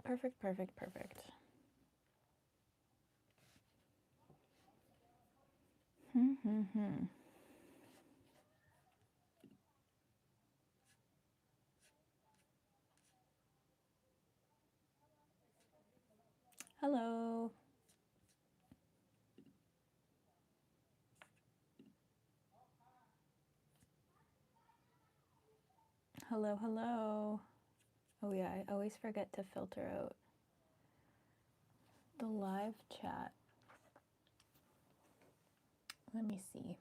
Perfect, perfect, perfect. Hello. Hello, hello. Oh yeah, I always forget to filter out the live chat. Let me see.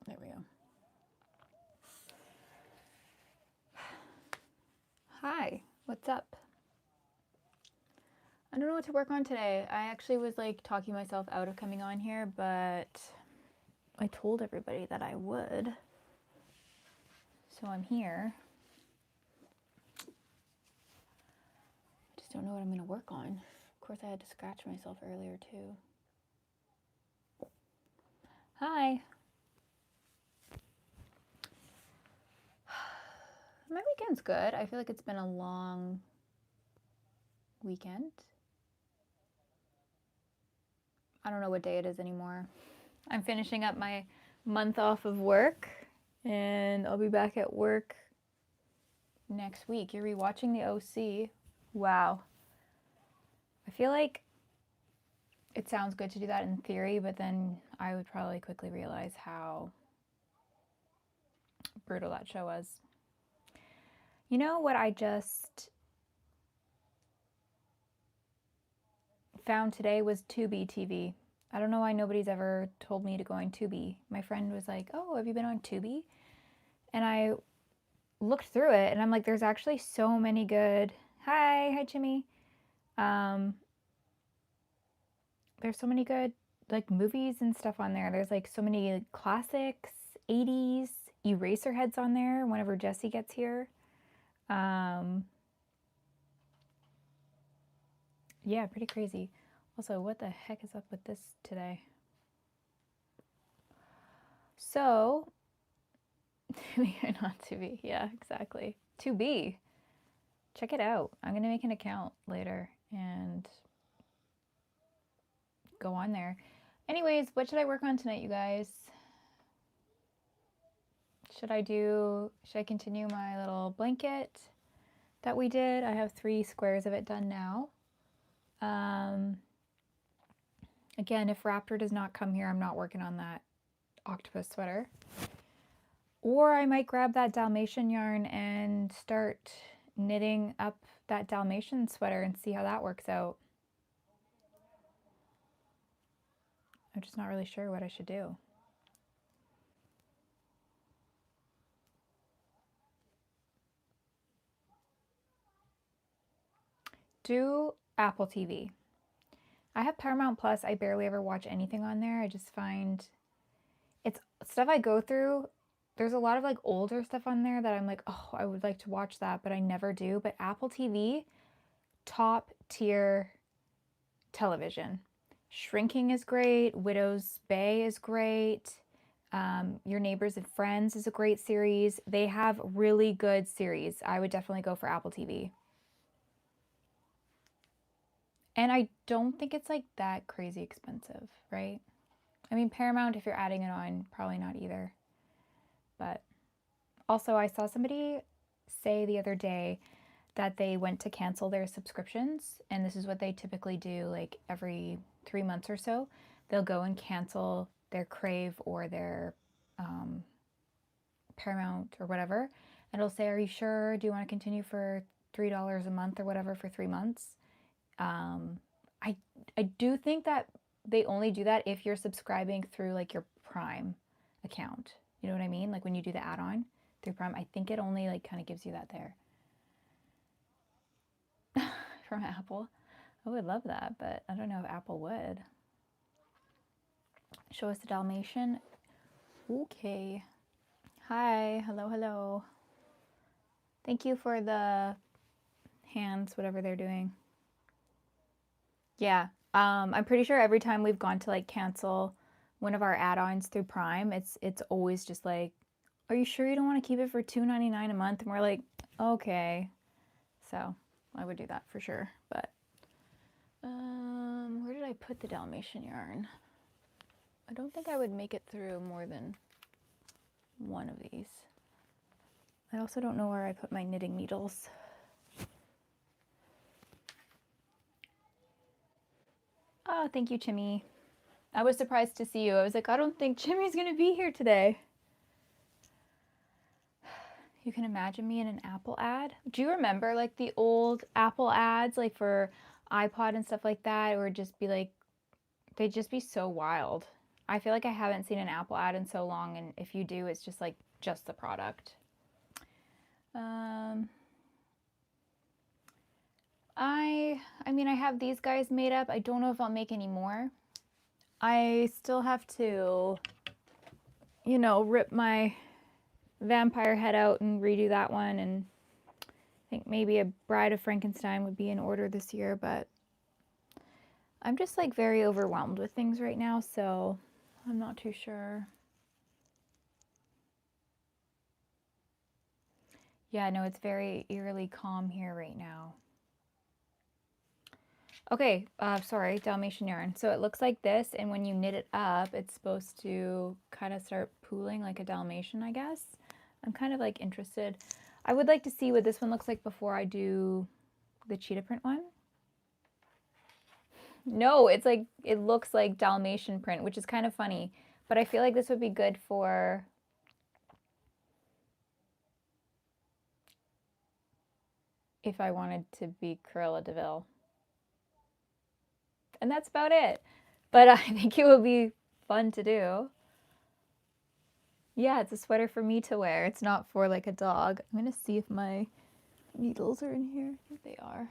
There we go. Hi, what's up? I don't know what to work on today. I actually was like talking myself out of coming on here, but I told everybody that I would. So I'm here. Just don't know what I'm going to work on. Of course, I had to scratch myself earlier too. Hi. My weekend's good. I feel like it's been a long weekend. I don't know what day it is anymore. I'm finishing up my month off of work and I'll be back at work next week. You're rewatching the OC. Wow. I feel like it sounds good to do that in theory, but then I would probably quickly realize how brutal that show was. You know what I just found today was Tubi TV. I don't know why nobody's ever told me to go on Tubi. My friend was like, oh, have you been on Tubi? And I looked through it and I'm like, there's actually so many good, hi Jimmy. There's so many good like movies and stuff on there. There's like so many classics, 80s, Eraserheads on there whenever Jesse gets here. Yeah, pretty crazy. Also, what the heck is up with this today? So, we are not to be. Yeah, exactly. To be. Check it out. I'm going to make an account later and go on there. Anyways, what should I work on tonight, you guys? Should I continue my little blanket that we did? I have 3 squares of it done now. Again, if Raptor does not come here, I'm not working on that octopus sweater. Or I might grab that Dalmatian yarn and start knitting up that Dalmatian sweater and see how that works out. I'm just not really sure what I should do. Do Apple TV. I have Paramount Plus. I barely ever watch anything on there. I just find it's stuff I go through. There's a lot of like older stuff on there that I'm like, oh, I would like to watch that, but I never do. But Apple TV, top tier television. Shrinking is great. Widow's Bay is great. Your Neighbors and Friends is a great series. They have really good series. I would definitely go for Apple TV. And I don't think it's like that crazy expensive, right? I mean, Paramount, if you're adding it on, probably not either. But also, I saw somebody say the other day that they went to cancel their subscriptions, and this is what they typically do like every 3 months or so. They'll go and cancel their Crave or their Paramount or whatever, and it'll say, are you sure? Do you want to continue for $3 a month or whatever for 3 months? I do think that they only do that if you're subscribing through like your Prime account. You know what I mean? Like when you do the add-on through Prime, I think it only like kind of gives you that there. From Apple. I would love that, but I don't know if Apple would. Show us the Dalmatian. Okay. Hi. Hello, hello. Thank you for the hands, whatever they're doing. Yeah. I'm pretty sure every time we've gone to like cancel one of our add-ons through Prime, it's always just like are you sure you don't want to keep it for $2.99 a month? And we're like, okay. So I would do that for sure. But where did I put the Dalmatian yarn? I don't think I would make it through more than one of these. I also don't know where I put my knitting needles. Oh, thank you, Chimmy. I was surprised to see you. I was like, I don't think Chimmy's gonna be here today. You can imagine me in an Apple ad. Do you remember like the old Apple ads, like for iPod and stuff like that? It would just be like, they'd just be so wild. I feel like I haven't seen an Apple ad in so long, and if you do, it's just like just the product. I mean, I have these guys made up. I don't know if I'll make any more. I still have to, you know, rip my vampire head out and redo that one, and I think maybe a Bride of Frankenstein would be in order this year, but I'm just like very overwhelmed with things right now, so I'm not too sure. Yeah, no, it's very eerily calm here right now. Okay, sorry, Dalmatian yarn. So it looks like this, and when you knit it up, it's supposed to kind of start pooling like a Dalmatian, I guess. I'm kind of like interested. I would like to see what this one looks like before I do the cheetah print one. No, it's like, it looks like Dalmatian print, which is kind of funny, but I feel like this would be good for if I wanted to be Cruella de Vil. And that's about it. But I think it would be fun to do. Yeah, it's a sweater for me to wear. It's not for like a dog. I'm going to see if my needles are in here. I think they are.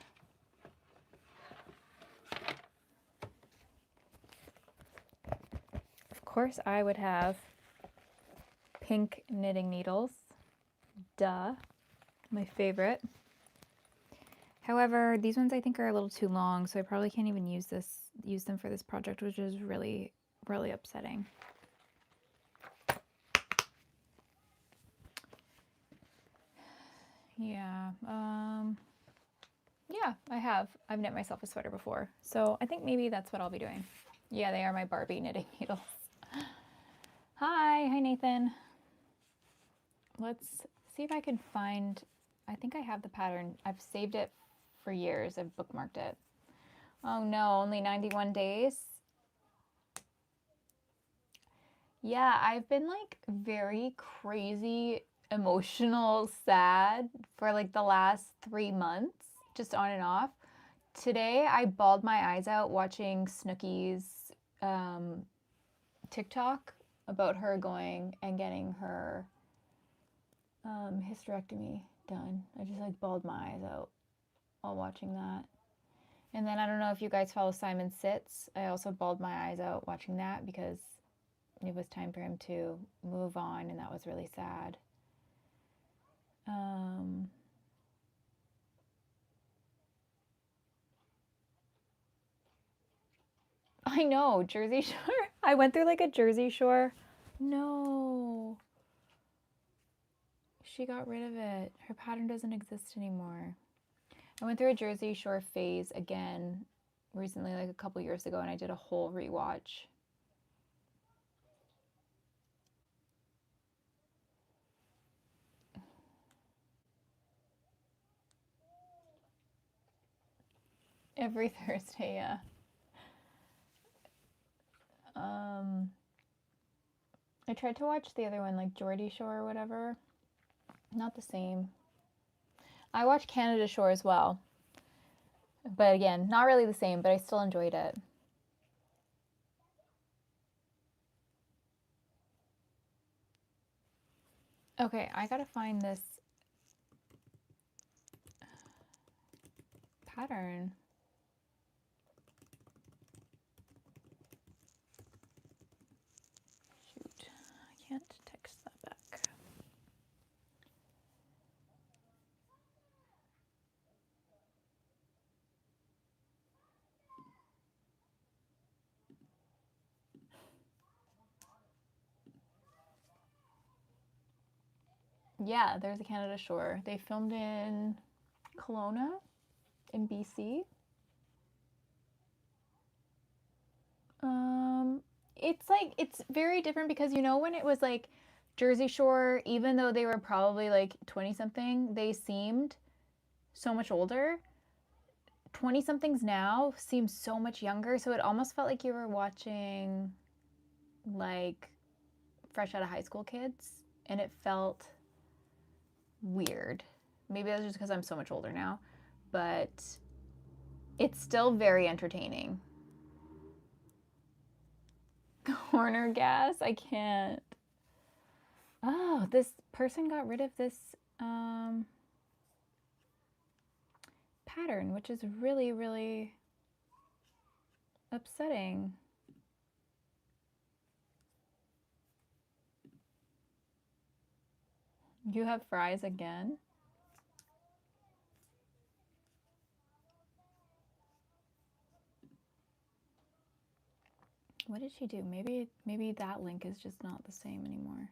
Of course, I would have pink knitting needles. Duh. My favorite. However, these ones I think are a little too long, so I probably can't even use them for this project, which is really, really upsetting. Yeah, yeah, I've knit myself a sweater before, so I think maybe that's what I'll be doing. Yeah, they are my Barbie knitting needles. Hi Nathan. Let's see if I can find, I think I have the pattern. I've saved it for years. I've bookmarked it. Oh no, only 91 days. Yeah, I've been like very crazy emotional sad for like the last 3 months, just on and off. Today I bawled my eyes out watching Snooki's TikTok about her going and getting her hysterectomy done. I just like bawled my eyes out while watching that. And then I don't know if you guys follow Simon Sitz. I also bawled my eyes out watching that because it was time for him to move on, and that was really sad. I know, Jersey Shore. I went through like a Jersey Shore. No. She got rid of it. Her pattern doesn't exist anymore. I went through a Jersey Shore phase again recently, like a couple years ago, and I did a whole rewatch. Every Thursday, yeah. I tried to watch the other one, like Geordie Shore or whatever. Not the same. I watched Canada Shore as well. But again, not really the same, but I still enjoyed it. Okay, I gotta find this pattern. Shoot, I can't text that back. Yeah, there's a Canada Shore. They filmed in Kelowna in BC. It's like, it's very different because, you know, when it was like Jersey Shore, even though they were probably like 20 something, they seemed so much older. 20 somethings now seem so much younger. So it almost felt like you were watching like fresh out of high school kids, and it felt weird. Maybe that's just because I'm so much older now, but it's still very entertaining. Corner gas? I can't. Oh, this person got rid of this pattern, which is really, really upsetting. You have fries again? What did she do? Maybe that link is just not the same anymore.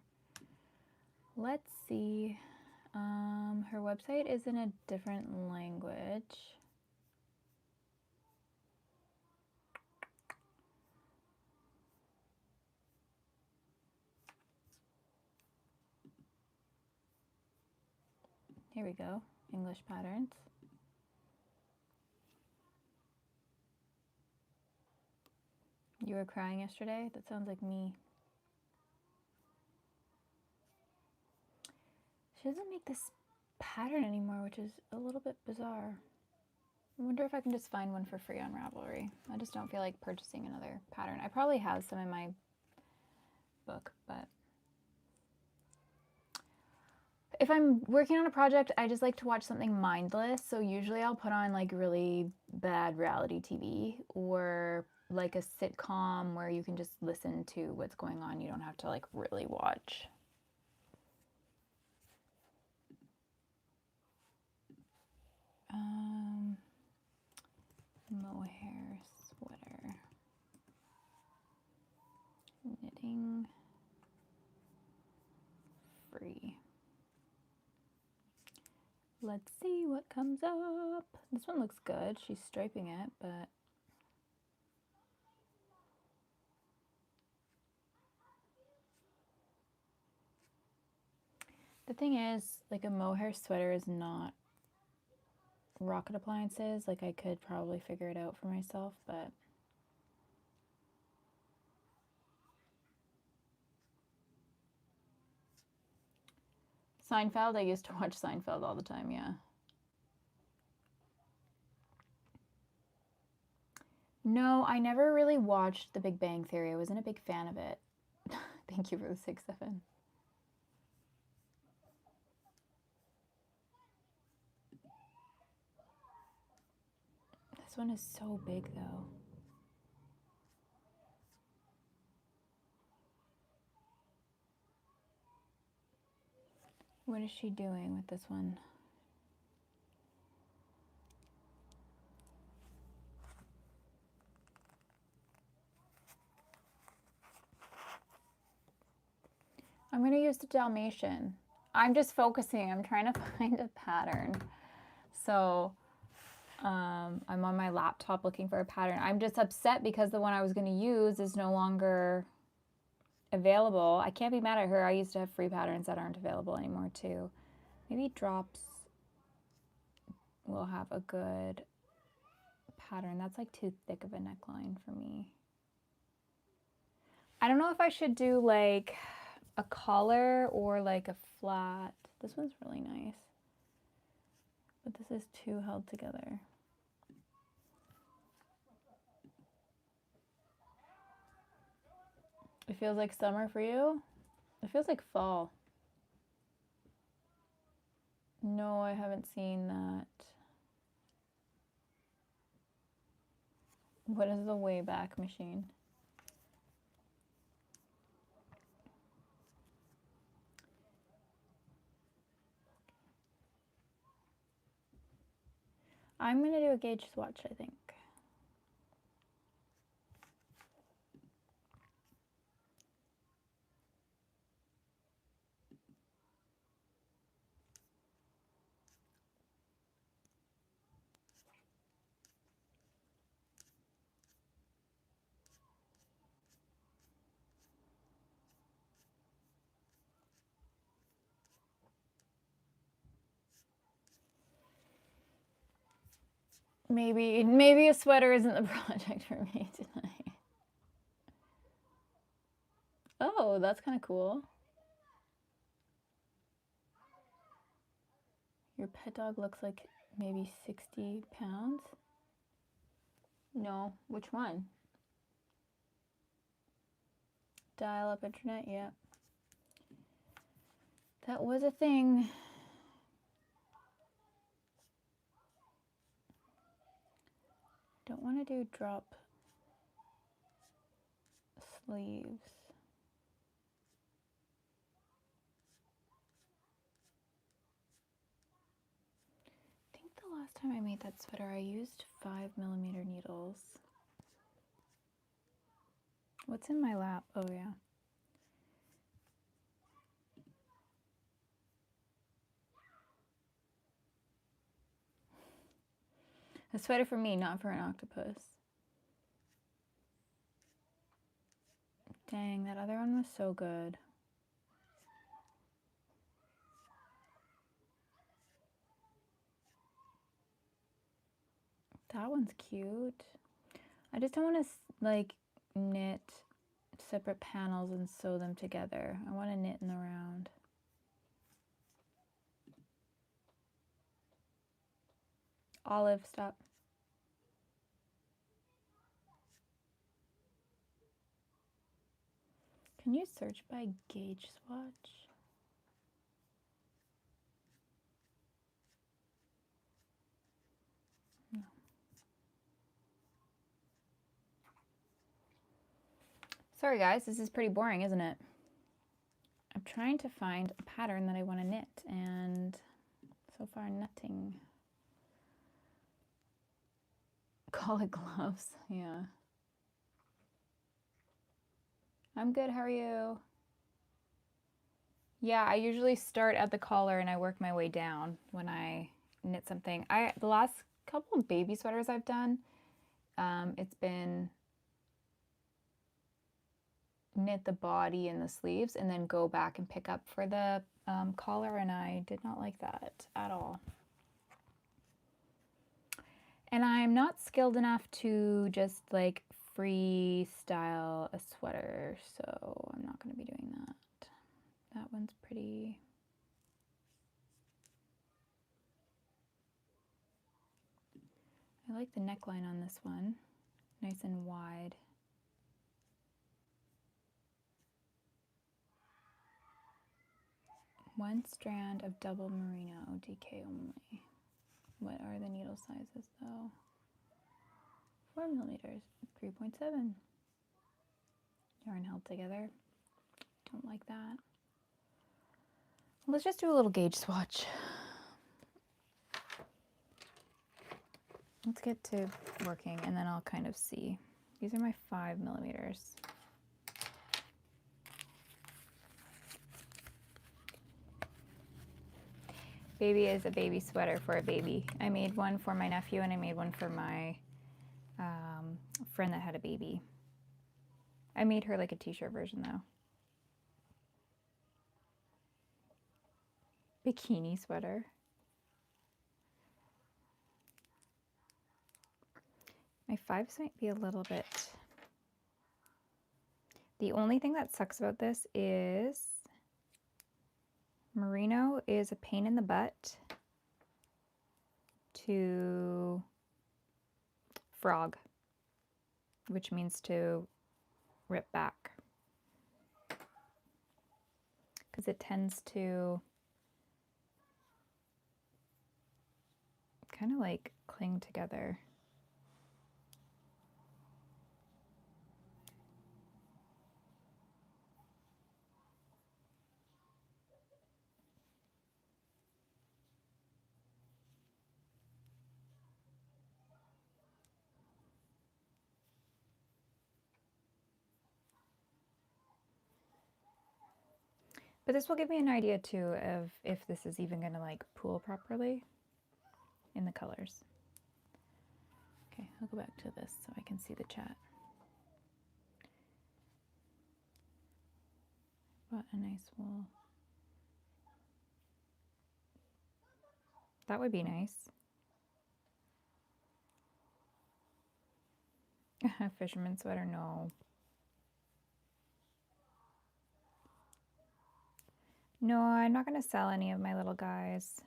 Let's see. Her website is in a different language. Here we go. English patterns. You were crying yesterday? That sounds like me. She doesn't make this pattern anymore, which is a little bit bizarre. I wonder if I can just find one for free on Ravelry. I just don't feel like purchasing another pattern. I probably have some in my book, but if I'm working on a project, I just like to watch something mindless. So usually I'll put on like really bad reality TV or like a sitcom where you can just listen to what's going on. You don't have to like really watch. Mohair sweater. Knitting free. Let's see what comes up. This one looks good. She's striping it, but the thing is, like, a mohair sweater is not Rocket Appliances. Like, I could probably figure it out for myself, but Seinfeld, I used to watch Seinfeld all the time, yeah. No, I never really watched The Big Bang Theory. I wasn't a big fan of it. Thank you for the 6-7. This one is so big, though. What is she doing with this one? I'm going to use the Dalmatian. I'm just focusing. I'm trying to find a pattern. So I'm on my laptop looking for a pattern. I'm just upset because the one I was going to use is no longer available. I can't be mad at her. I used to have free patterns that aren't available anymore too. Maybe Drops will have a good pattern. That's like too thick of a neckline for me. I don't know if I should do like a collar or like a flat. This one's really nice, but this is too held together. It feels like summer for you? It feels like fall. No, I haven't seen that. What is the Wayback Machine? I'm going to do a gauge swatch, I think. Maybe a sweater isn't the project for me tonight. Oh, that's kind of cool. Your pet dog looks like maybe 60 pounds. No, which one? Dial-up internet, yeah. That was a thing. Don't want to do drop sleeves. I think the last time I made that sweater, I used 5mm needles. What's in my lap? Oh, yeah. A sweater for me, not for an octopus. Dang, that other one was so good. That one's cute. I just don't want to like knit separate panels and sew them together. I want to knit in the round. Olive, stop. Can you search by gauge swatch? No. Sorry guys, this is pretty boring, isn't it? I'm trying to find a pattern that I want to knit, and so far nothing. Call it gloves, yeah. I'm good, how are you? Yeah, I usually start at the collar and I work my way down when I knit something. The last couple of baby sweaters I've done, it's been knit the body and the sleeves and then go back and pick up for the collar, and I did not like that at all. And I'm not skilled enough to just like freestyle a sweater, so I'm not going to be doing that. That one's pretty. I like the neckline on this one, nice and wide. One strand of double merino, DK only. What are the needle sizes though? 4mm, 3.7. Yarn held together. Don't like that. Let's just do a little gauge swatch. Let's get to working and then I'll kind of see. These are my 5mm. Baby is a baby sweater for a baby. I made one for my nephew and I made one for my friend that had a baby. I made her like a t-shirt version though. Bikini sweater. My 5s might be a little bit. The only thing that sucks about this is merino is a pain in the butt to frog, which means to rip back, because it tends to kind of like cling together. But this will give me an idea too of if this is even going to like pool properly in the colors. Okay, I'll go back to this so I can see the chat. What a nice wool. That would be nice. Fisherman sweater, no. No, I'm not going to sell any of my little guys.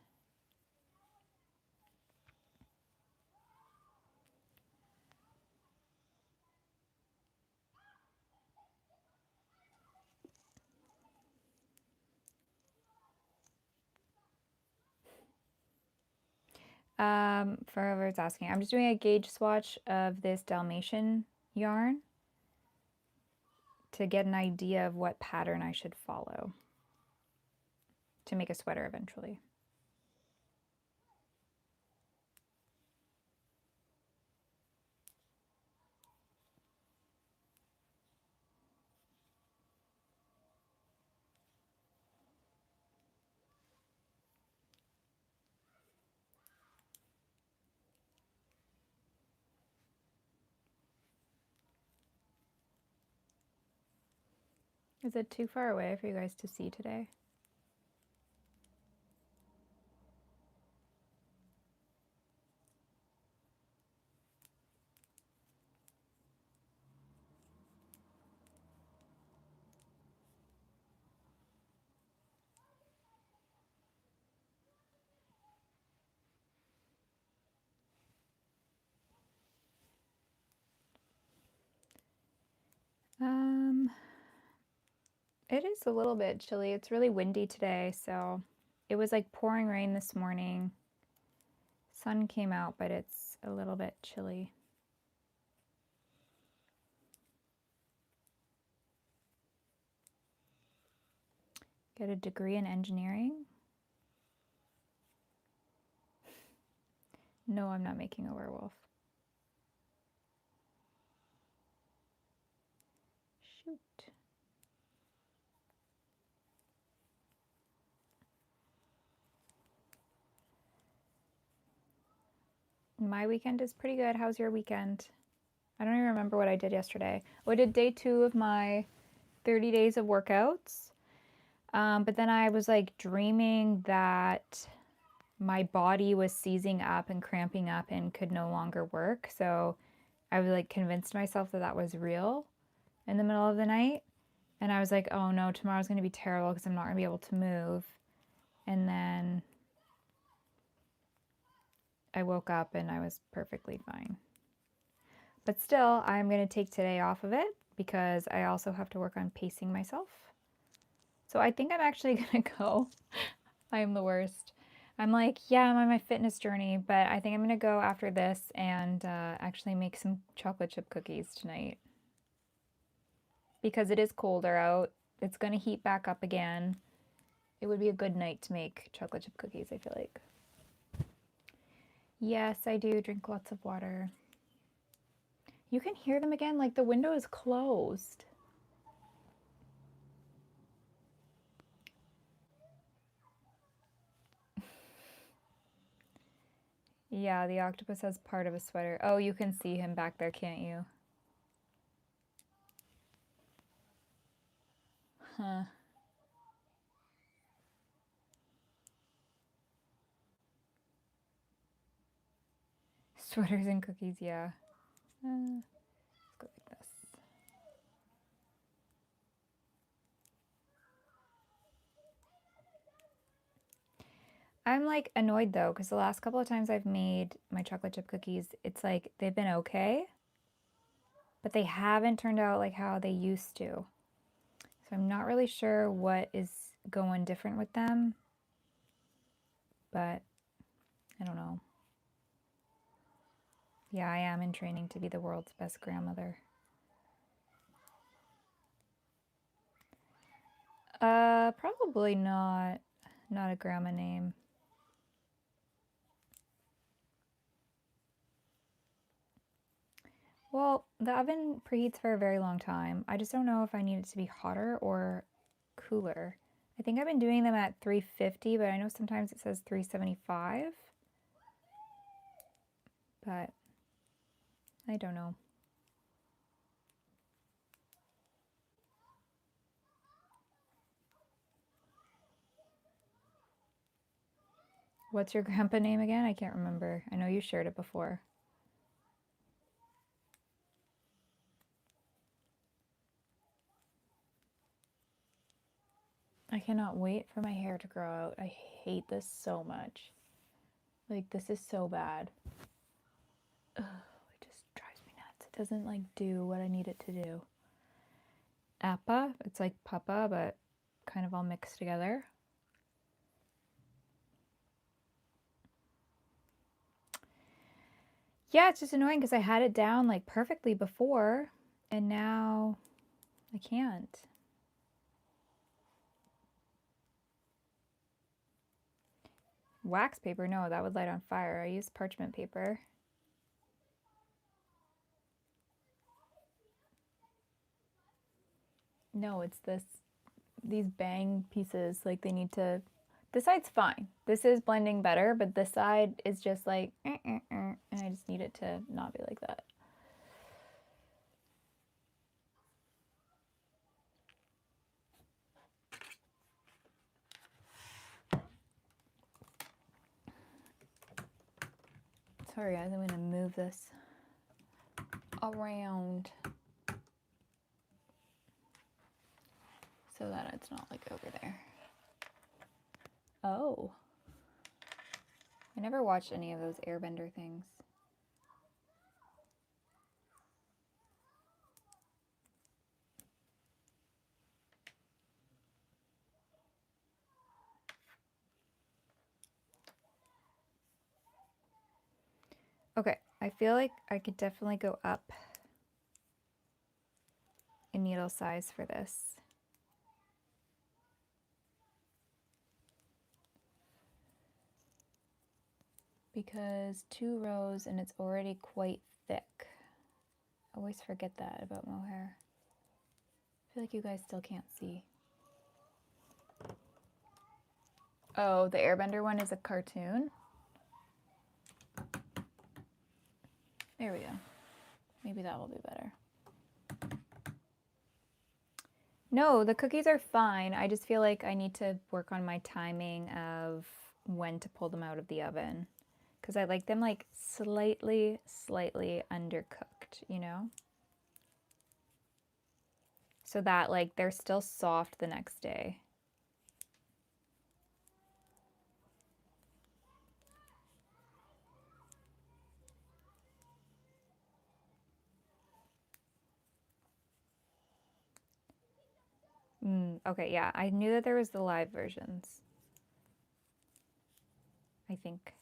For whoever's asking, I'm just doing a gauge swatch of this Dalmatian yarn to get an idea of what pattern I should follow to make a sweater eventually. Is it too far away for you guys to see today? It is a little bit chilly. It's really windy today, so it was like pouring rain this morning. Sun came out, but it's a little bit chilly. Get a degree in engineering? No, I'm not making a werewolf. Shoot. My weekend is pretty good. How's your weekend? I don't even remember what I did yesterday. Oh, I did day 2 of my 30 days of workouts. But then I was like dreaming that my body was seizing up and cramping up and could no longer work. So I was like convinced myself that that was real in the middle of the night. And I was like, oh no, tomorrow's going to be terrible because I'm not going to be able to move. And then I woke up and I was perfectly fine. But still, I'm going to take today off of it because I also have to work on pacing myself. So I think I'm actually going to go. I am the worst. I'm like, yeah, I'm on my fitness journey, but I think I'm going to go after this and actually make some chocolate chip cookies tonight. Because it is colder out. It's going to heat back up again. It would be a good night to make chocolate chip cookies, I feel like. Yes, I do drink lots of water. You can hear them again, like the window is closed. Yeah, the octopus has part of a sweater. Oh, you can see him back there, can't you? Huh. Sweaters and cookies, yeah. Let's go like this. I'm like annoyed though, because the last couple of times I've made my chocolate chip cookies, it's like they've been okay, but they haven't turned out like how they used to. So I'm not really sure what is going different with them, but I don't know. Yeah, I am in training to be the world's best grandmother. Probably not. Not a grandma name. Well, the oven preheats for a very long time. I just don't know if I need it to be hotter or cooler. I think I've been doing them at 350, but I know sometimes it says 375. But I don't know. What's your grandpa name again? I can't remember. I know you shared it before. I cannot wait for my hair to grow out. I hate this so much. Like, this is so bad. Ugh, it just drives me nuts. It doesn't, like, do what I need it to do. Appa, it's like papa, but kind of all mixed together. Yeah, it's just annoying because I had it down, like, perfectly before, and now I can't. Wax paper? No, that would light on fire. I use parchment paper. No, it's these bang pieces. Like, they need to... This side's fine. This is blending better, but this side is just like, and I just need it to not be like that. Sorry guys, I'm gonna move this around so that it's not like over there. Oh. I never watched any of those airbender things. Okay, I feel like I could definitely go up in needle size for this. Because 2 rows and it's already quite thick. I always forget that about mohair. I feel like you guys still can't see. Oh, the airbender one is a cartoon? There we go. Maybe that will be better. No, the cookies are fine. I just feel like I need to work on my timing of when to pull them out of the oven. Because I like them like slightly undercooked, you know? So that like they're still soft the next day. Okay, yeah, I knew that there was the live versions. I think.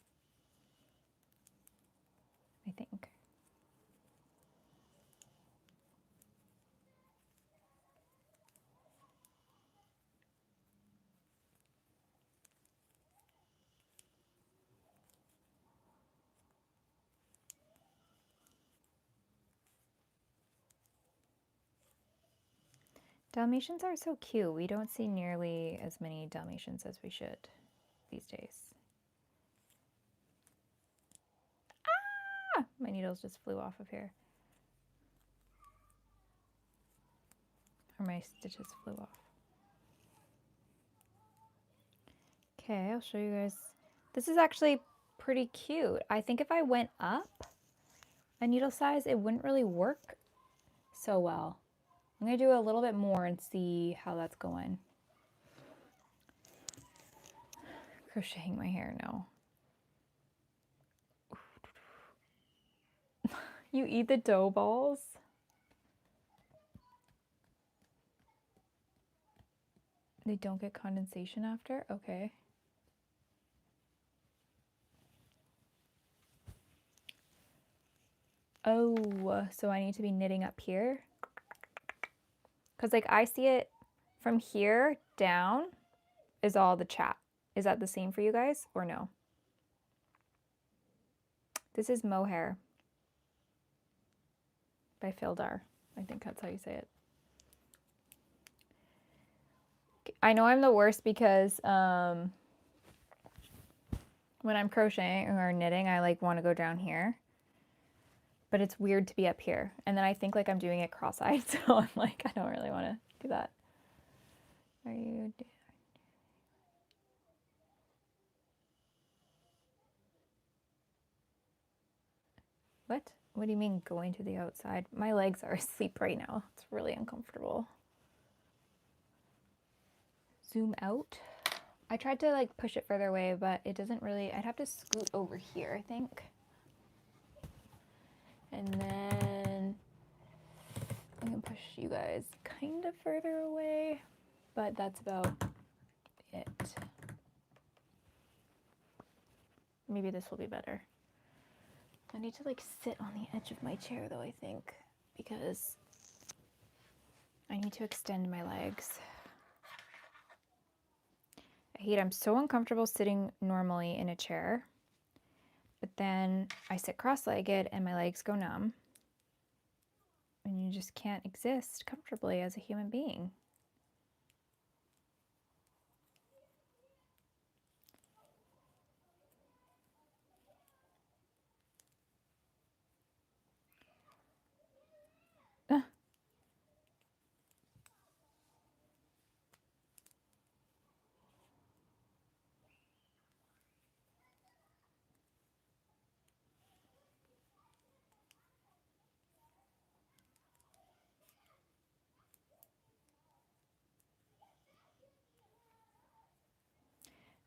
Dalmatians are so cute. We don't see nearly as many Dalmatians as we should these days. Ah! My needles just flew off of here. Or my stitches flew off. Okay, I'll show you guys. This is actually pretty cute. I think if I went up a needle size, it wouldn't really work so well. I'm going to do a little bit more and see how that's going. Crocheting my hair, no. You eat the dough balls? They don't get condensation after? Okay. Oh, so I need to be knitting up here? Because like I see it from here down is all the chat. Is that the same for you guys or no? This is Mohair by Fildar. I think that's how you say it. I know I'm the worst because when I'm crocheting or knitting, I like want to go down here. But it's weird to be up here. And then I think like I'm doing it cross-eyed, so I'm like, I don't really want to do that. Are you... What? What do you mean going to the outside? My legs are asleep right now. It's really uncomfortable. zoom out. I tried to like push it further away, but it doesn't really, I'd have to scoot over here, I think. And then I can push you guys kind of further away, but that's about it. Maybe this will be better. I need to like sit on the edge of my chair though, I think, because I need to extend my legs. I'm so uncomfortable sitting normally in a chair, but then I sit cross-legged and my legs go numb, and you just can't exist comfortably as a human being.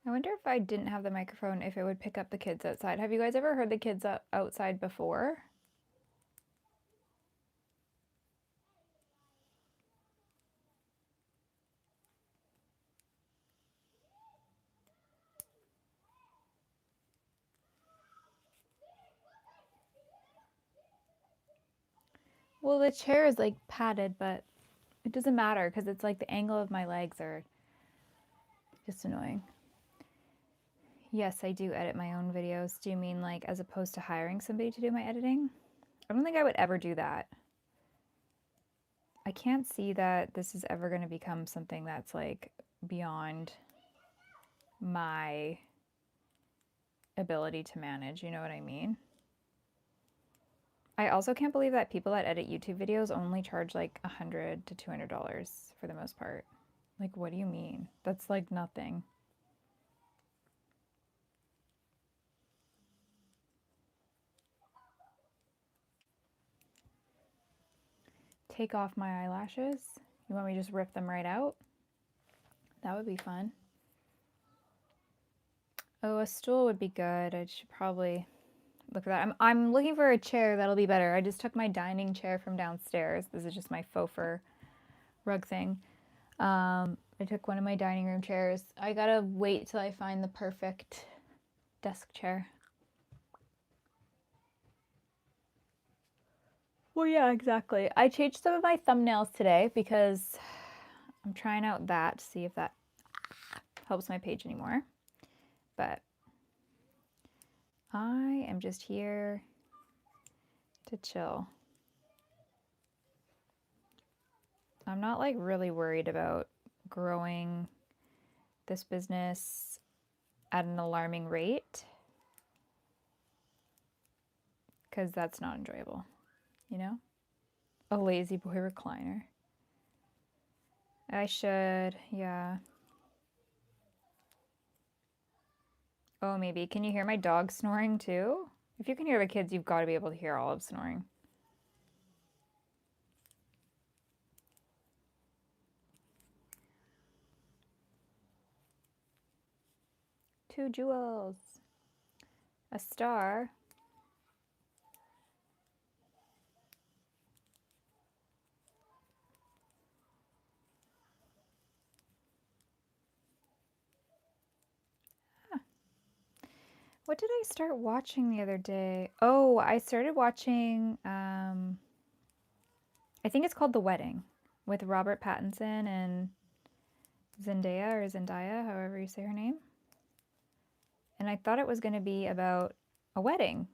I wonder if I didn't have the microphone, if it would pick up the kids outside. Have you guys ever heard the kids outside before? Well, the chair is like padded, but it doesn't matter because it's like the angle of my legs are just annoying. Yes, I do edit my own videos. Do you mean like as opposed to hiring somebody to do my editing? I don't think I would ever do that. I can't see that this is ever going to become something that's like beyond my ability to manage. You know what I mean? I also can't believe that people that edit YouTube videos only charge like $100 to $200 for the most part. Like, what do you mean? That's like nothing. Take off my eyelashes. You want me to just rip them right out? That would be fun. Oh, a stool would be good. I should probably look for that. I'm looking for a chair that'll be better. I just took my dining chair from downstairs. This is just my faux fur rug thing. I took one of my dining room chairs. I gotta wait till I find the perfect desk chair. Well, yeah, exactly. I changed some of my thumbnails today because I'm trying out that to see if that helps my page anymore. But I am just here to chill. I'm not like really worried about growing this business at an alarming rate because that's not enjoyable, you know? A lazy boy recliner. I should, yeah. Oh, maybe. Can you hear my dog snoring too? If you can hear the kids, you've got to be able to hear Olive snoring. Two jewels. A star. Huh. What did I start watching the other day? Oh, I started watching, I think it's called The Wedding with Robert Pattinson and Zendaya, however you say her name. And I thought it was going to be about a wedding.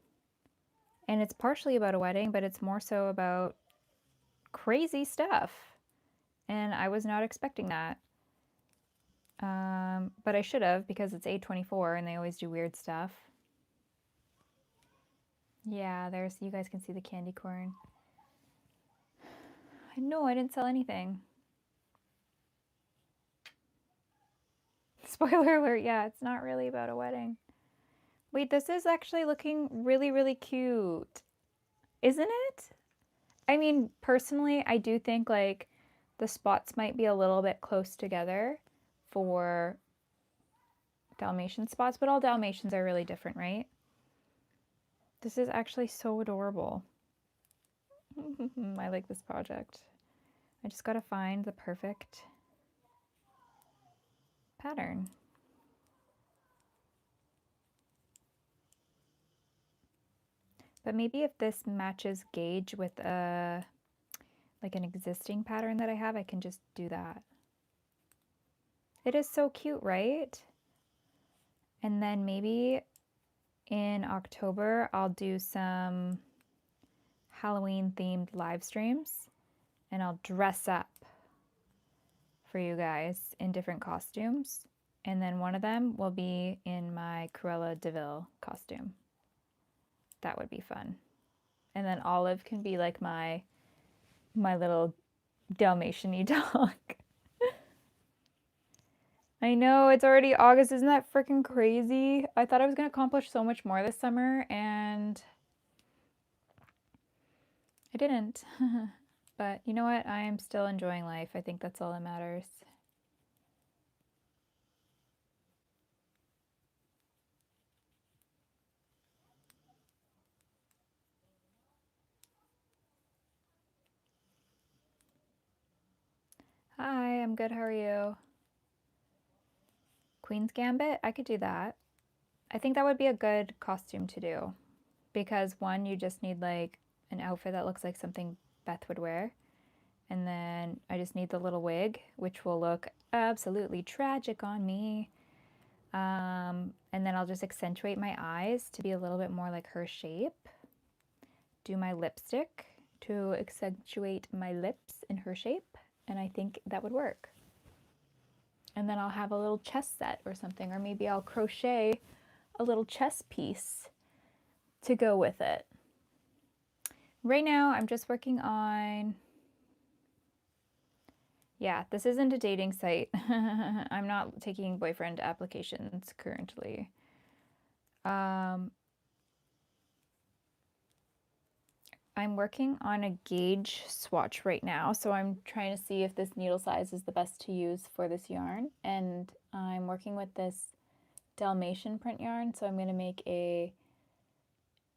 And it's partially about a wedding, but it's more so about crazy stuff. And I was not expecting that. But I should have because it's A24 and they always do weird stuff. Yeah, you guys can see the candy corn. No, I didn't sell anything. Spoiler alert, yeah, it's not really about a wedding. Wait, this is actually looking really, really cute. Isn't it? I mean, personally, I do think like the spots might be a little bit close together for Dalmatian spots, but all Dalmatians are really different, right? This is actually so adorable. I like this project. I just gotta find the perfect pattern. But maybe if this matches gauge with a like an existing pattern that I have, I can just do that. It is so cute, right? And then maybe in October, I'll do some Halloween themed live streams and I'll dress up for you guys in different costumes. And then one of them will be in my Cruella de Vil costume. That would be fun. And then Olive can be like my little Dalmatian-y dog. I know, it's already August. Isn't that freaking crazy? I thought I was going to accomplish so much more this summer, and I didn't. But you know what? I am still enjoying life. I think that's all that matters. Hi, I'm good. How are you? Queen's Gambit? I could do that. I think that would be a good costume to do. Because one, you just need like an outfit that looks like something Beth would wear. And then I just need the little wig, which will look absolutely tragic on me. And then I'll just accentuate my eyes to be a little bit more like her shape. Do my lipstick to accentuate my lips in her shape. And I think that would work. And then I'll have a little chest set or something, or maybe I'll crochet a little chest piece to go with it. Right now, I'm just working on... Yeah, this isn't a dating site. I'm not taking boyfriend applications currently. I'm working on a gauge swatch right now, so I'm trying to see if this needle size is the best to use for this yarn. And I'm working with this Dalmatian print yarn, so I'm going to make a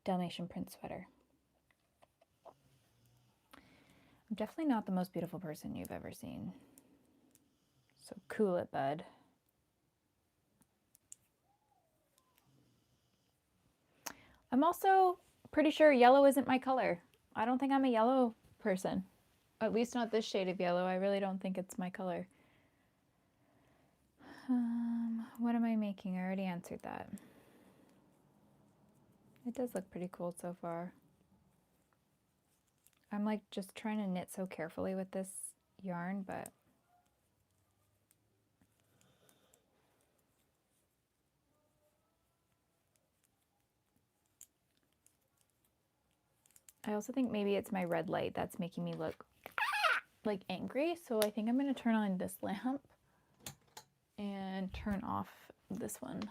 Dalmatian print sweater. I'm definitely not the most beautiful person you've ever seen. So cool it, bud. I'm also pretty sure yellow isn't my color. I don't think I'm a yellow person. At least not this shade of yellow. I really don't think it's my color. What am I making? I already answered that. It does look pretty cool so far. I'm like just trying to knit so carefully with this yarn, but I also think maybe it's my red light that's making me look like angry. So I think I'm going to turn on this lamp and turn off this one.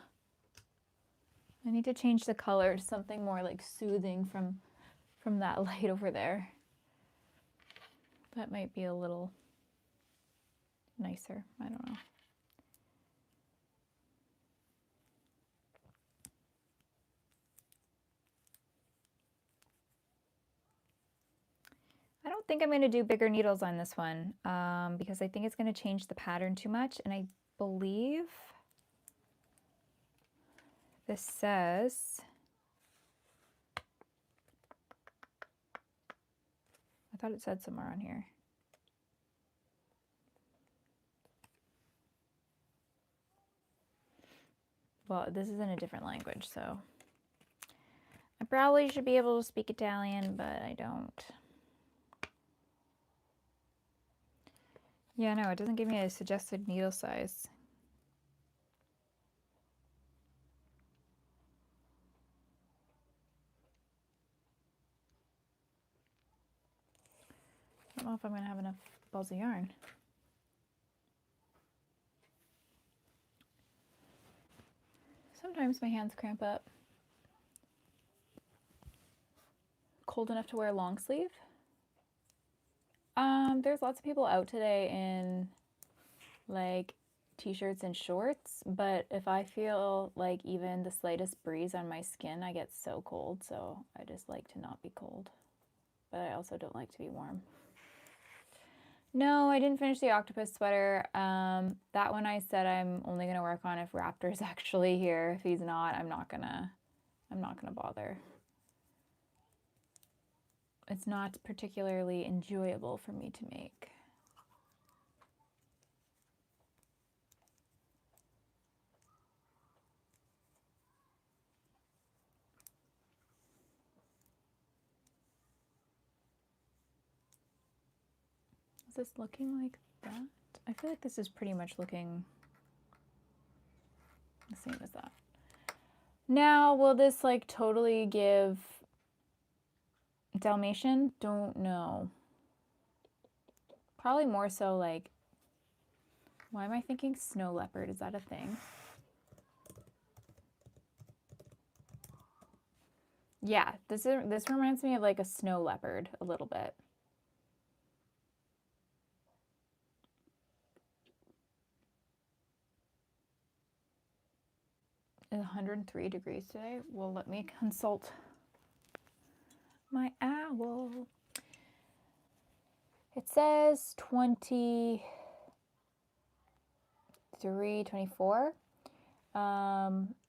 I need to change the color to something more like soothing from that light over there. That might be a little nicer. I don't know. I don't think I'm going to do bigger needles on this one because I think it's going to change the pattern too much. And I believe this says, I thought it said somewhere on here. Well, this is in a different language, so I probably should be able to speak Italian, but I don't. Yeah, no, it doesn't give me a suggested needle size. I don't know if I'm going to have enough balls of yarn. Sometimes my hands cramp up. Cold enough to wear a long sleeve? There's lots of people out today in like t-shirts and shorts, but if I feel like even the slightest breeze on my skin, I get so cold, so I just like to not be cold. But I also don't like to be warm. No, I didn't finish the octopus sweater. That one I said I'm only gonna work on if Raptor's actually here. If he's not, I'm not gonna bother. It's not particularly enjoyable for me to make. Is this looking like that? I feel like this is pretty much looking the same as that. Now, will this like totally give Dalmatian? Don't know. Probably more so like, why am I thinking snow leopard? Is that a thing? Yeah, this reminds me of like a snow leopard a little bit. 103 degrees today. Well, let me consult my owl. It says 23, 24,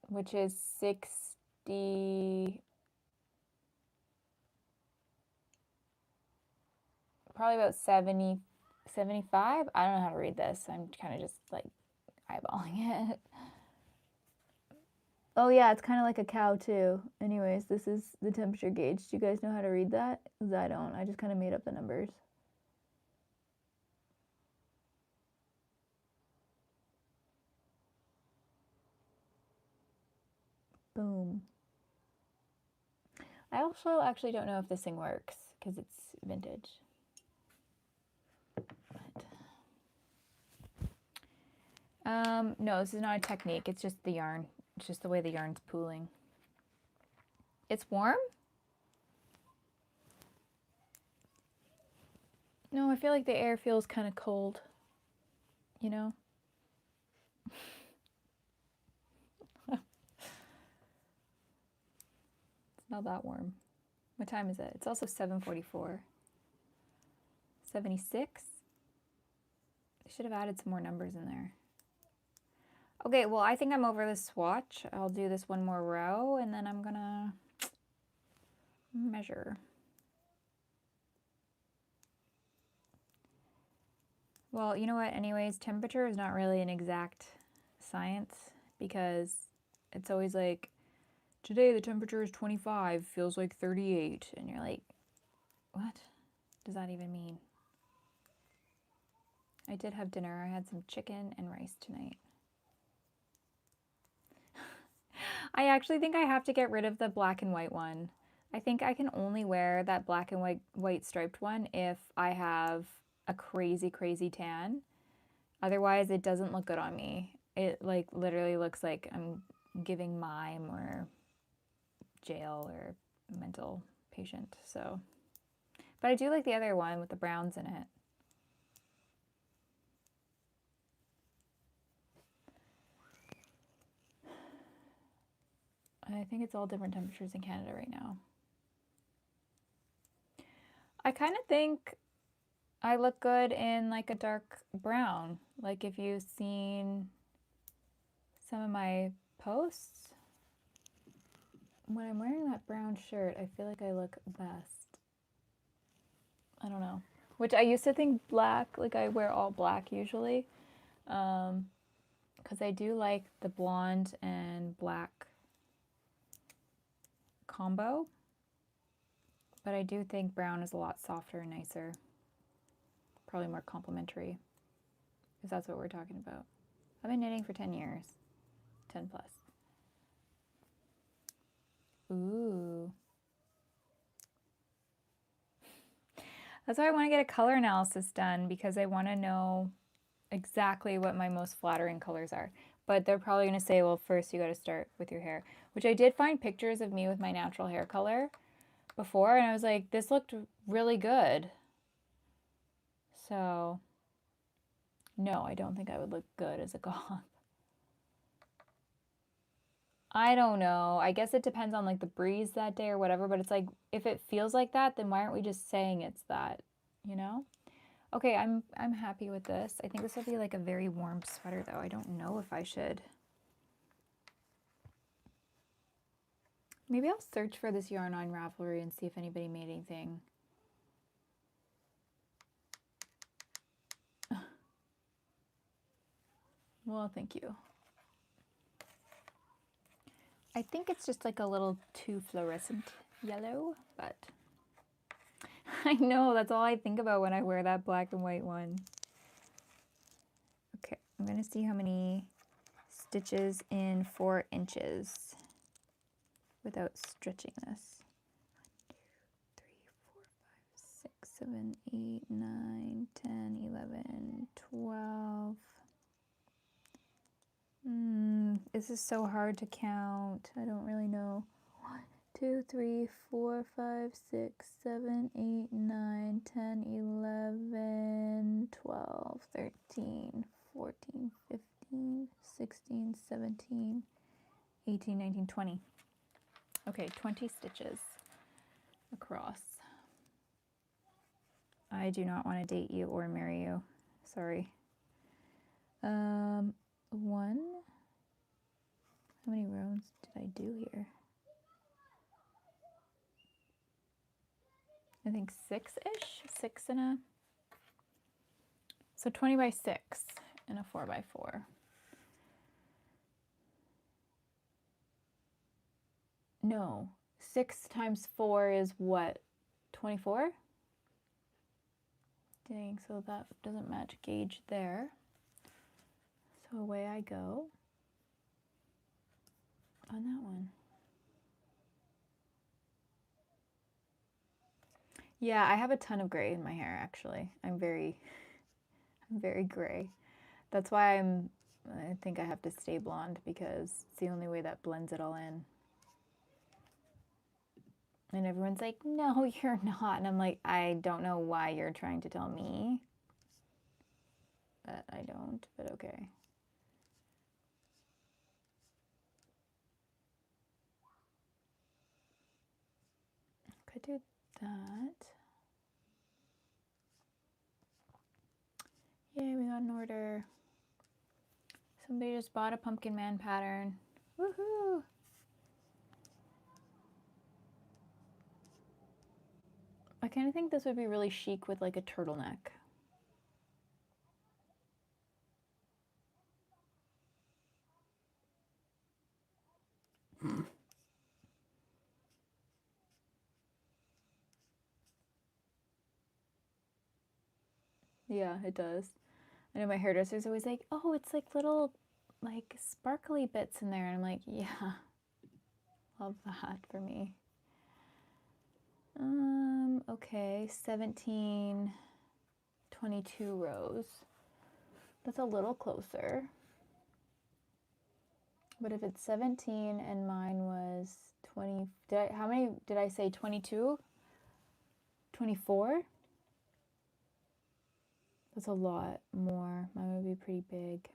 which is 60, probably about 70, 75. I don't know how to read this. I'm kind of just like eyeballing it. Oh yeah, it's kind of like a cow too. Anyways, this is the temperature gauge. Do you guys know how to read that? Because I don't. I just kind of made up the numbers. Boom. I also actually don't know if this thing works because it's vintage. But no, this is not a technique. It's just the yarn. It's just the way the yarn's pooling. It's warm? No, I feel like the air feels kind of cold. You know? It's not that warm. What time is it? It's also 7:44. 76? I should have added some more numbers in there. Okay, well, I think I'm over this swatch. I'll do this one more row, and then I'm gonna measure. Well, you know what? Anyways, temperature is not really an exact science because it's always like, today the temperature is 25, feels like 38. And you're like, what does that even mean? I did have dinner. I had some chicken and rice tonight. I actually think I have to get rid of the black and white one. I think I can only wear that black and white striped one if I have a crazy, crazy tan. Otherwise, it doesn't look good on me. It like literally looks like I'm giving mime or jail or mental patient. So, but I do like the other one with the browns in it. I think it's all different temperatures in Canada right now. I kind of think I look good in like a dark brown. Like if you've seen some of my posts, when I'm wearing that brown shirt, I feel like I look best. I don't know. Which I used to think black, like I wear all black usually. Because I do like the blonde and black combo. But I do think brown is a lot softer and nicer. Probably more complimentary. Because that's what we're talking about. I've been knitting for 10 years. 10 plus. Ooh. That's why I want to get a color analysis done, because I want to know exactly what my most flattering colors are. But they're probably going to say, well, first you got to start with your hair. Which I did find pictures of me with my natural hair color before, and I was like, this looked really good. So No, I don't think I would look good as a goth. I don't know. I guess it depends on like the breeze that day or whatever, but it's like if it feels like that, then why aren't we just saying it's that, you know? Okay, I'm happy with this. I think this will be like a very warm sweater though. I don't know if I should. Maybe I'll search for this yarn on Ravelry and see if anybody made anything. Well, thank you. I think it's just like a little too fluorescent yellow, but I know that's all I think about when I wear that black and white one. Okay, I'm gonna see how many stitches in 4 inches without stretching this. 1, 2, 3, 4, 5, 6, 7, 8, 9, 10, 11, 12. This is so hard to count. I don't really know. 1, 2, 3, 4, 5, 6, 7, 8, 9, 10, 11, 12, 13, 14, 15, 16, 17, 18, 19, 20. Okay, 20 stitches across. I do not want to date you or marry you. Sorry. 1. How many rows did I do here? I think 6-ish, 6 and a. So 20 by 6 and a 4 by 4. No, 6 times 4 is what? 24? Dang, so that doesn't match gauge there. So away I go on that one. Yeah, I have a ton of gray in my hair actually. I'm very gray. That's why I think I have to stay blonde because it's the only way that blends it all in. And everyone's like, no, you're not. And I'm like, I don't know why you're trying to tell me. But I don't, but okay. Could do that. Yay, we got an order. Somebody just bought a Pumpkin Man pattern. Woohoo! I kind of think this would be really chic with like a turtleneck. Yeah, it does. I know my hairdresser's always like, oh, it's like little like sparkly bits in there. And I'm like, yeah, love that for me. Okay, 17, 22 rows. That's a little closer. But if it's 17 and mine was 20, how many did I say? 22? 24? That's a lot more. Mine would be pretty big.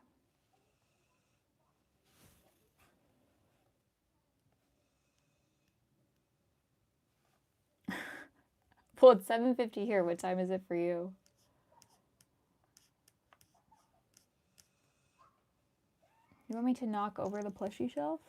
Well, it's 7:50 here. What time is it for you? You want me to knock over the plushie shelf?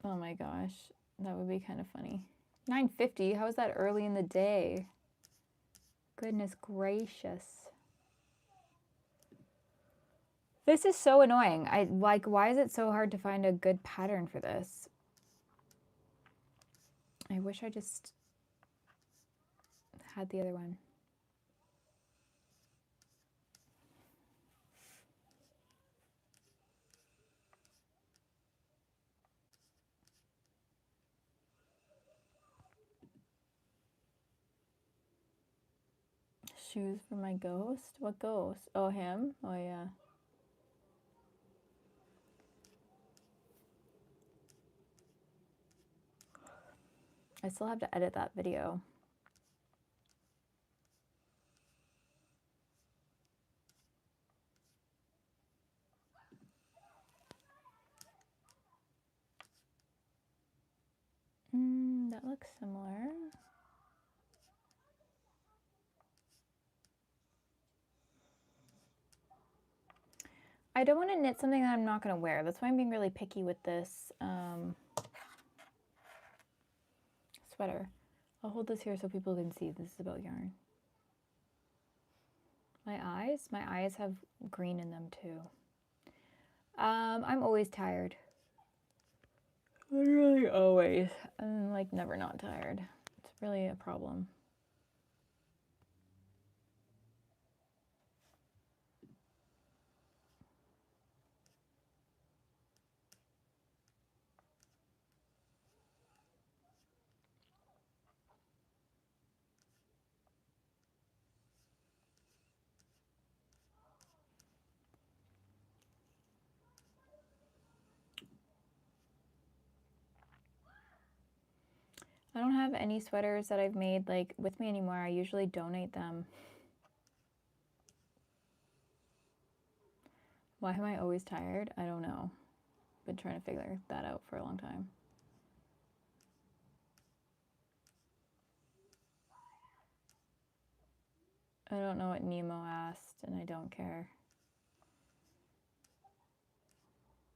Oh my gosh, that would be kind of funny. 9:50, how is that early in the day? Goodness gracious. This is so annoying. Why is it so hard to find a good pattern for this? I wish I just had the other one. Shoes for my ghost? What ghost? Oh, him? Oh, yeah. I still have to edit that video. That looks similar. I don't want to knit something that I'm not going to wear. That's why I'm being really picky with this sweater. I'll hold this here so people can see this is about yarn. My eyes have green in them too. I'm always tired. Literally always. I'm like never not tired. It's really a problem. I don't have any sweaters that I've made like with me anymore. I usually donate them. Why am I always tired? I don't know. Been trying to figure that out for a long time. I don't know what Nemo asked, and I don't care.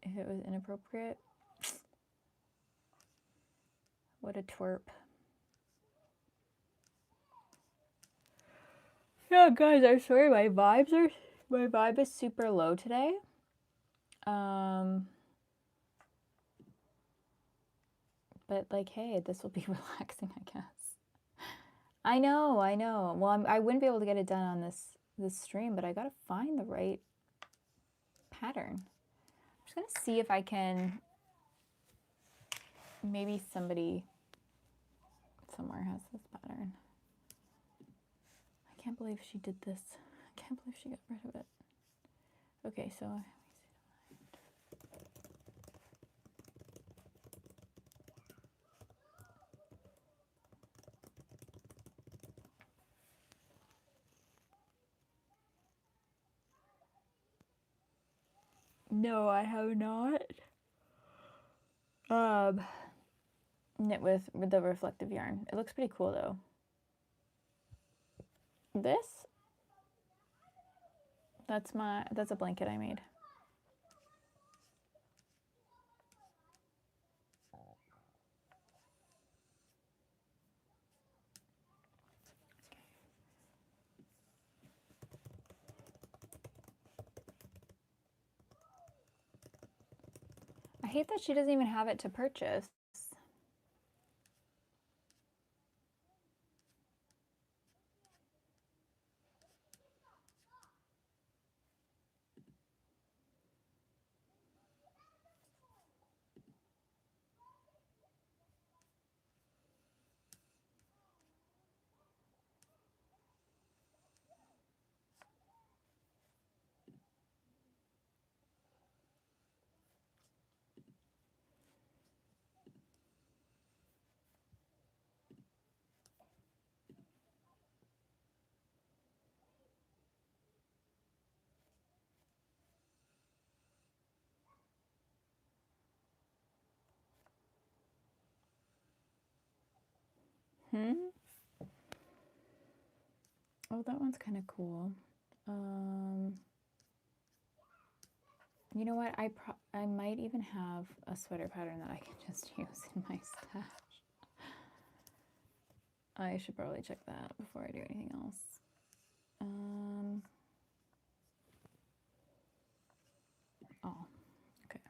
If it was inappropriate, what a twerp. Yeah, guys, I'm sorry, my vibe is super low today. But like, hey, this will be relaxing, I guess. I know. Well, I wouldn't be able to get it done on this stream, but I gotta find the right pattern. I'm just gonna see if I can. Maybe somebody somewhere has this pattern. I can't believe she did this. I can't believe she got rid of it. Okay, so no, I have not. Knit with the reflective yarn. It looks pretty cool though. This? That's a blanket I made. I hate that she doesn't even have it to purchase. Oh, that one's kind of cool. You know what? I might even have a sweater pattern that I can just use in my stash. I should probably check that before I do anything else. Oh, okay.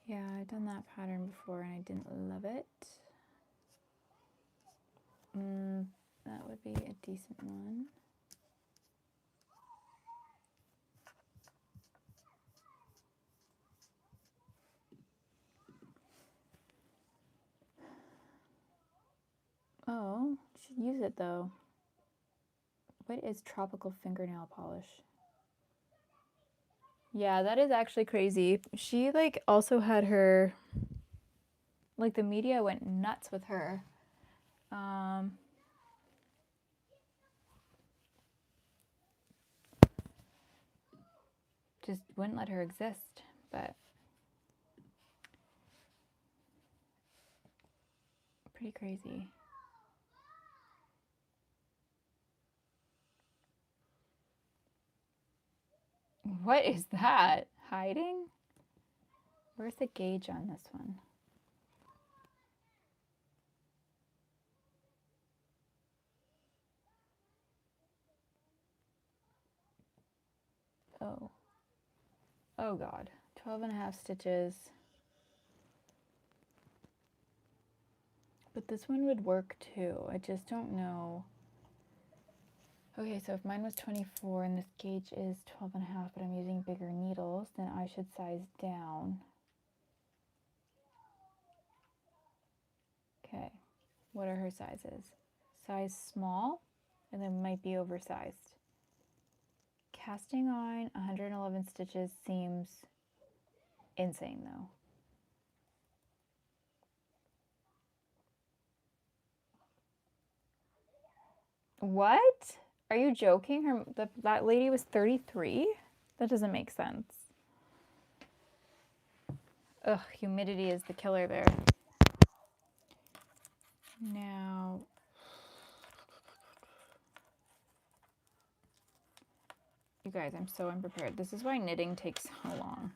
Yeah, I've done that pattern before and I didn't love it. That would be a decent one. Oh, you should use it though. What is tropical fingernail polish? Yeah, that is actually crazy. She like also had her, like the media went nuts with her. Um, just wouldn't let her exist, but pretty crazy. What is that? Hiding? Where's the gauge on this one? Oh. Oh god. 12.5 stitches. But this one would work too. I just don't know. Okay, so if mine was 24 and this gauge is 12.5, but I'm using bigger needles, then I should size down. Okay, what are her sizes? Size small, and then might be oversized. Casting on 111 stitches seems insane though. What? Are you joking? That lady was 33? That doesn't make sense. Ugh, humidity is the killer there. Now, you guys, I'm so unprepared. This is why knitting takes so long.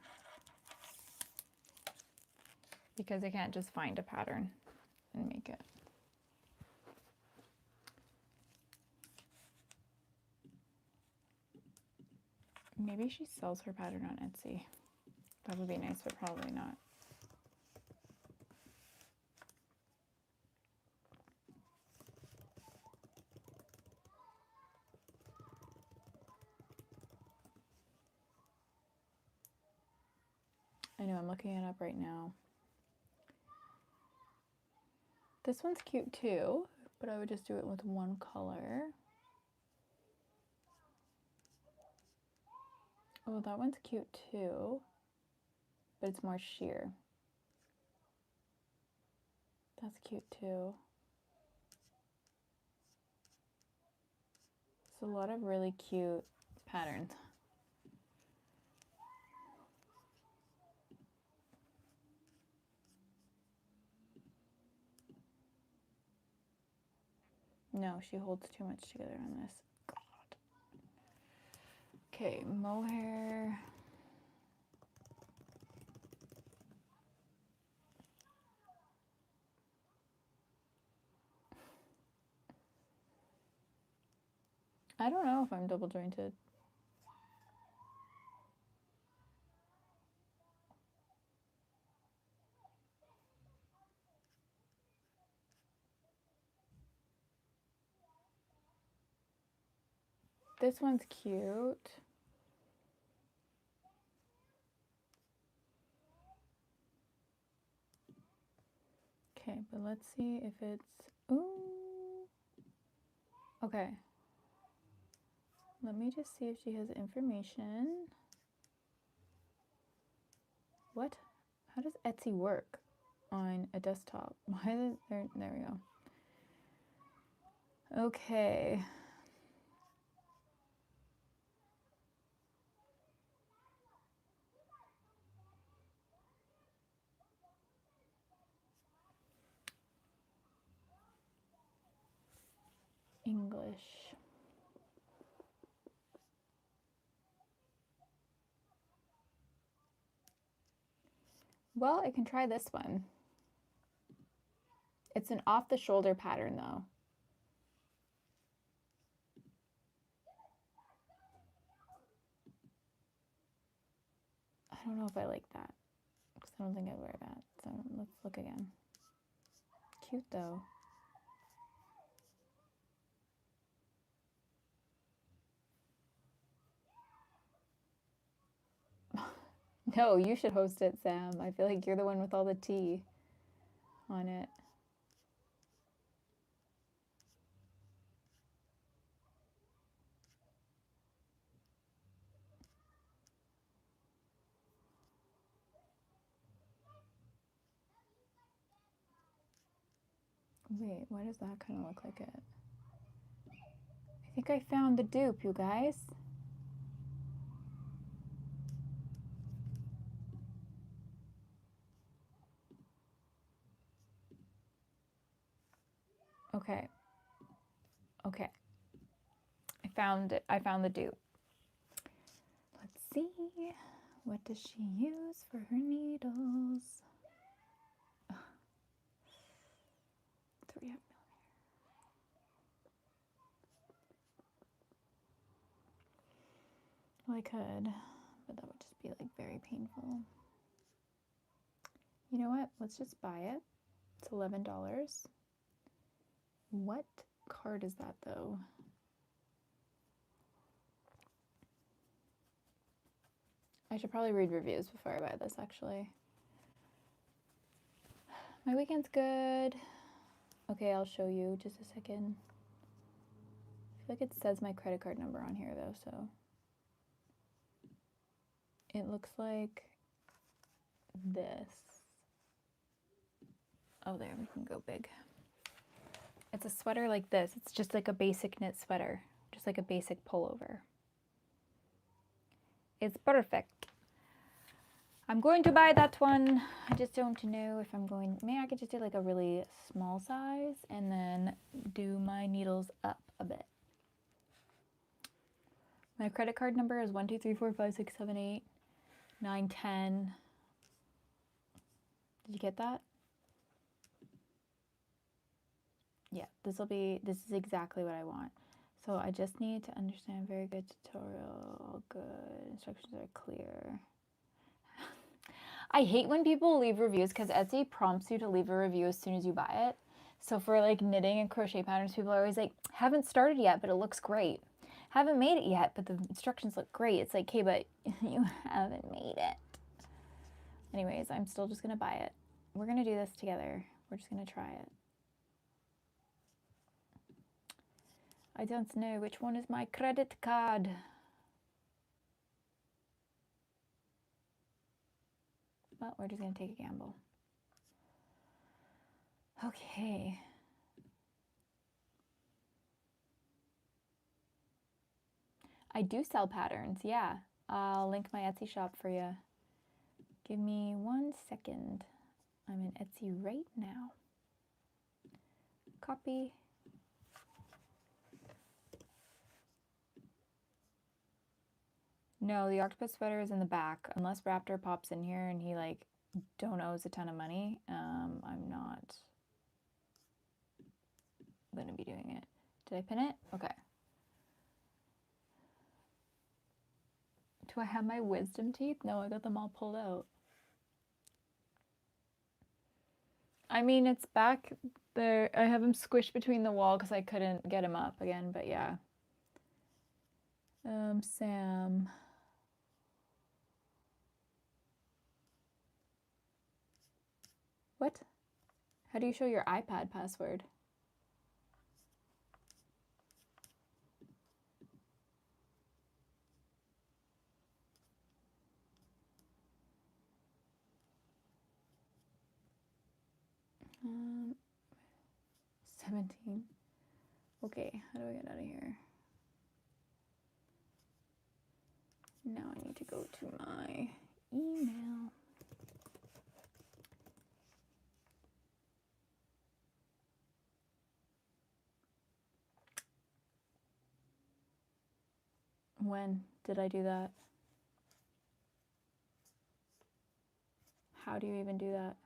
Because I can't just find a pattern and make it. Maybe she sells her pattern on Etsy. That would be nice, but probably not. I know, I'm looking it up right now. This one's cute too, but I would just do it with one color. Oh, that one's cute too, but it's more sheer. That's cute too. It's a lot of really cute patterns. No, she holds too much together on this. God. Okay, mohair. I don't know if I'm double jointed. This one's cute. Okay, but let's see if it's, ooh. Okay. Let me just see if she has information. What? How does Etsy work on a desktop? Why is it there? There we go. Okay. English. Well, I can try this one. It's an off-the-shoulder pattern though. I don't know if I like that because I don't think I wear that. So let's look again. Cute though. No, you should host it, Sam. I feel like you're the one with all the tea on it. Wait, why does that kind of look like it? I think I found the dupe, you guys. Okay. Okay. I found it. I found the dupe. Let's see. What does she use for her needles? Ugh. 3 Well, I could, but that would just be like very painful. You know what? Let's just buy it. It's $11. What card is that though? I should probably read reviews before I buy this actually. My weekend's good. Okay, I'll show you just a second. I feel like it says my credit card number on here though, so. It looks like this. Oh, there, we can go big. It's a sweater like this. It's just like a basic knit sweater, just like a basic pullover. It's perfect. I'm going to buy that one. I just don't know if I'm going, maybe I could just do like a really small size and then do my needles up a bit. My credit card number is 1 2 3 4 5 6 7 8 9 10. Did you get that? Yeah, this is exactly what I want. So I just need to understand. Very good tutorial. All good. Instructions are clear. I hate when people leave reviews because Etsy prompts you to leave a review as soon as you buy it. So for like knitting and crochet patterns, people are always like, haven't started yet, but it looks great. Haven't made it yet, but the instructions look great. It's like, okay, but you haven't made it. Anyways, I'm still just going to buy it. We're going to do this together. We're just going to try it. I don't know which one is my credit card. Well, we're just going to take a gamble. Okay. I do sell patterns, yeah. I'll link my Etsy shop for you. Give me 1 second. I'm in Etsy right now. Copy. No, the octopus sweater is in the back. Unless Raptor pops in here and he like don't owes a ton of money, I'm not gonna be doing it. Did I pin it? Okay. Do I have my wisdom teeth? No, I got them all pulled out. I mean, it's back there. I have him squished between the wall because I couldn't get him up again, but yeah. Sam. What? How do you show your iPad password? Um, 17. Okay, how do I get out of here? Now I need to go to my email. When did I do that? How do you even do that?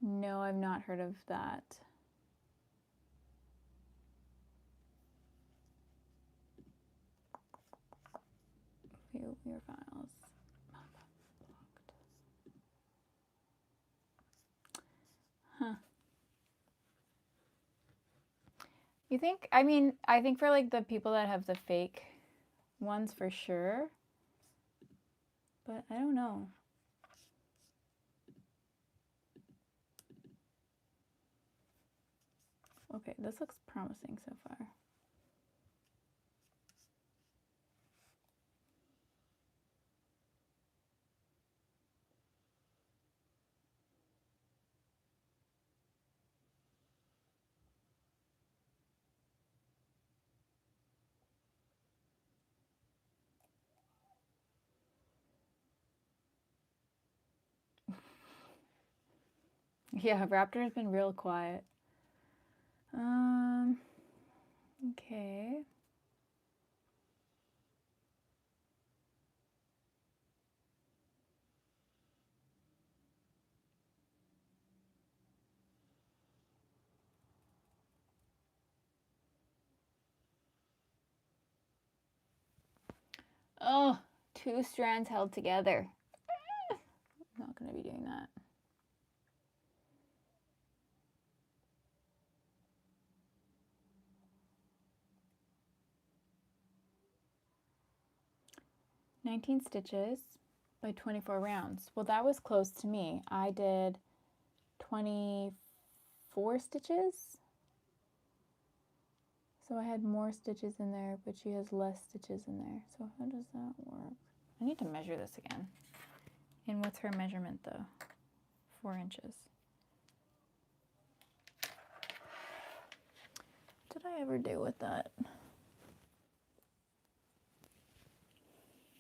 No, I've not heard of that. View your files. Huh. You think, I mean, I think for like the people that have the fake ones for sure, but I don't know. Okay, this looks promising so far. Yeah, Raptor's been real quiet. Okay. Oh, 2 strands held together. I'm not going to be doing that. "19 stitches by 24 rounds." Well, that was close to me. I did 24 stitches. So I had more stitches in there, but she has less stitches in there. So how does that work? I need to measure this again. And what's her measurement though? 4 inches. What did I ever do with that?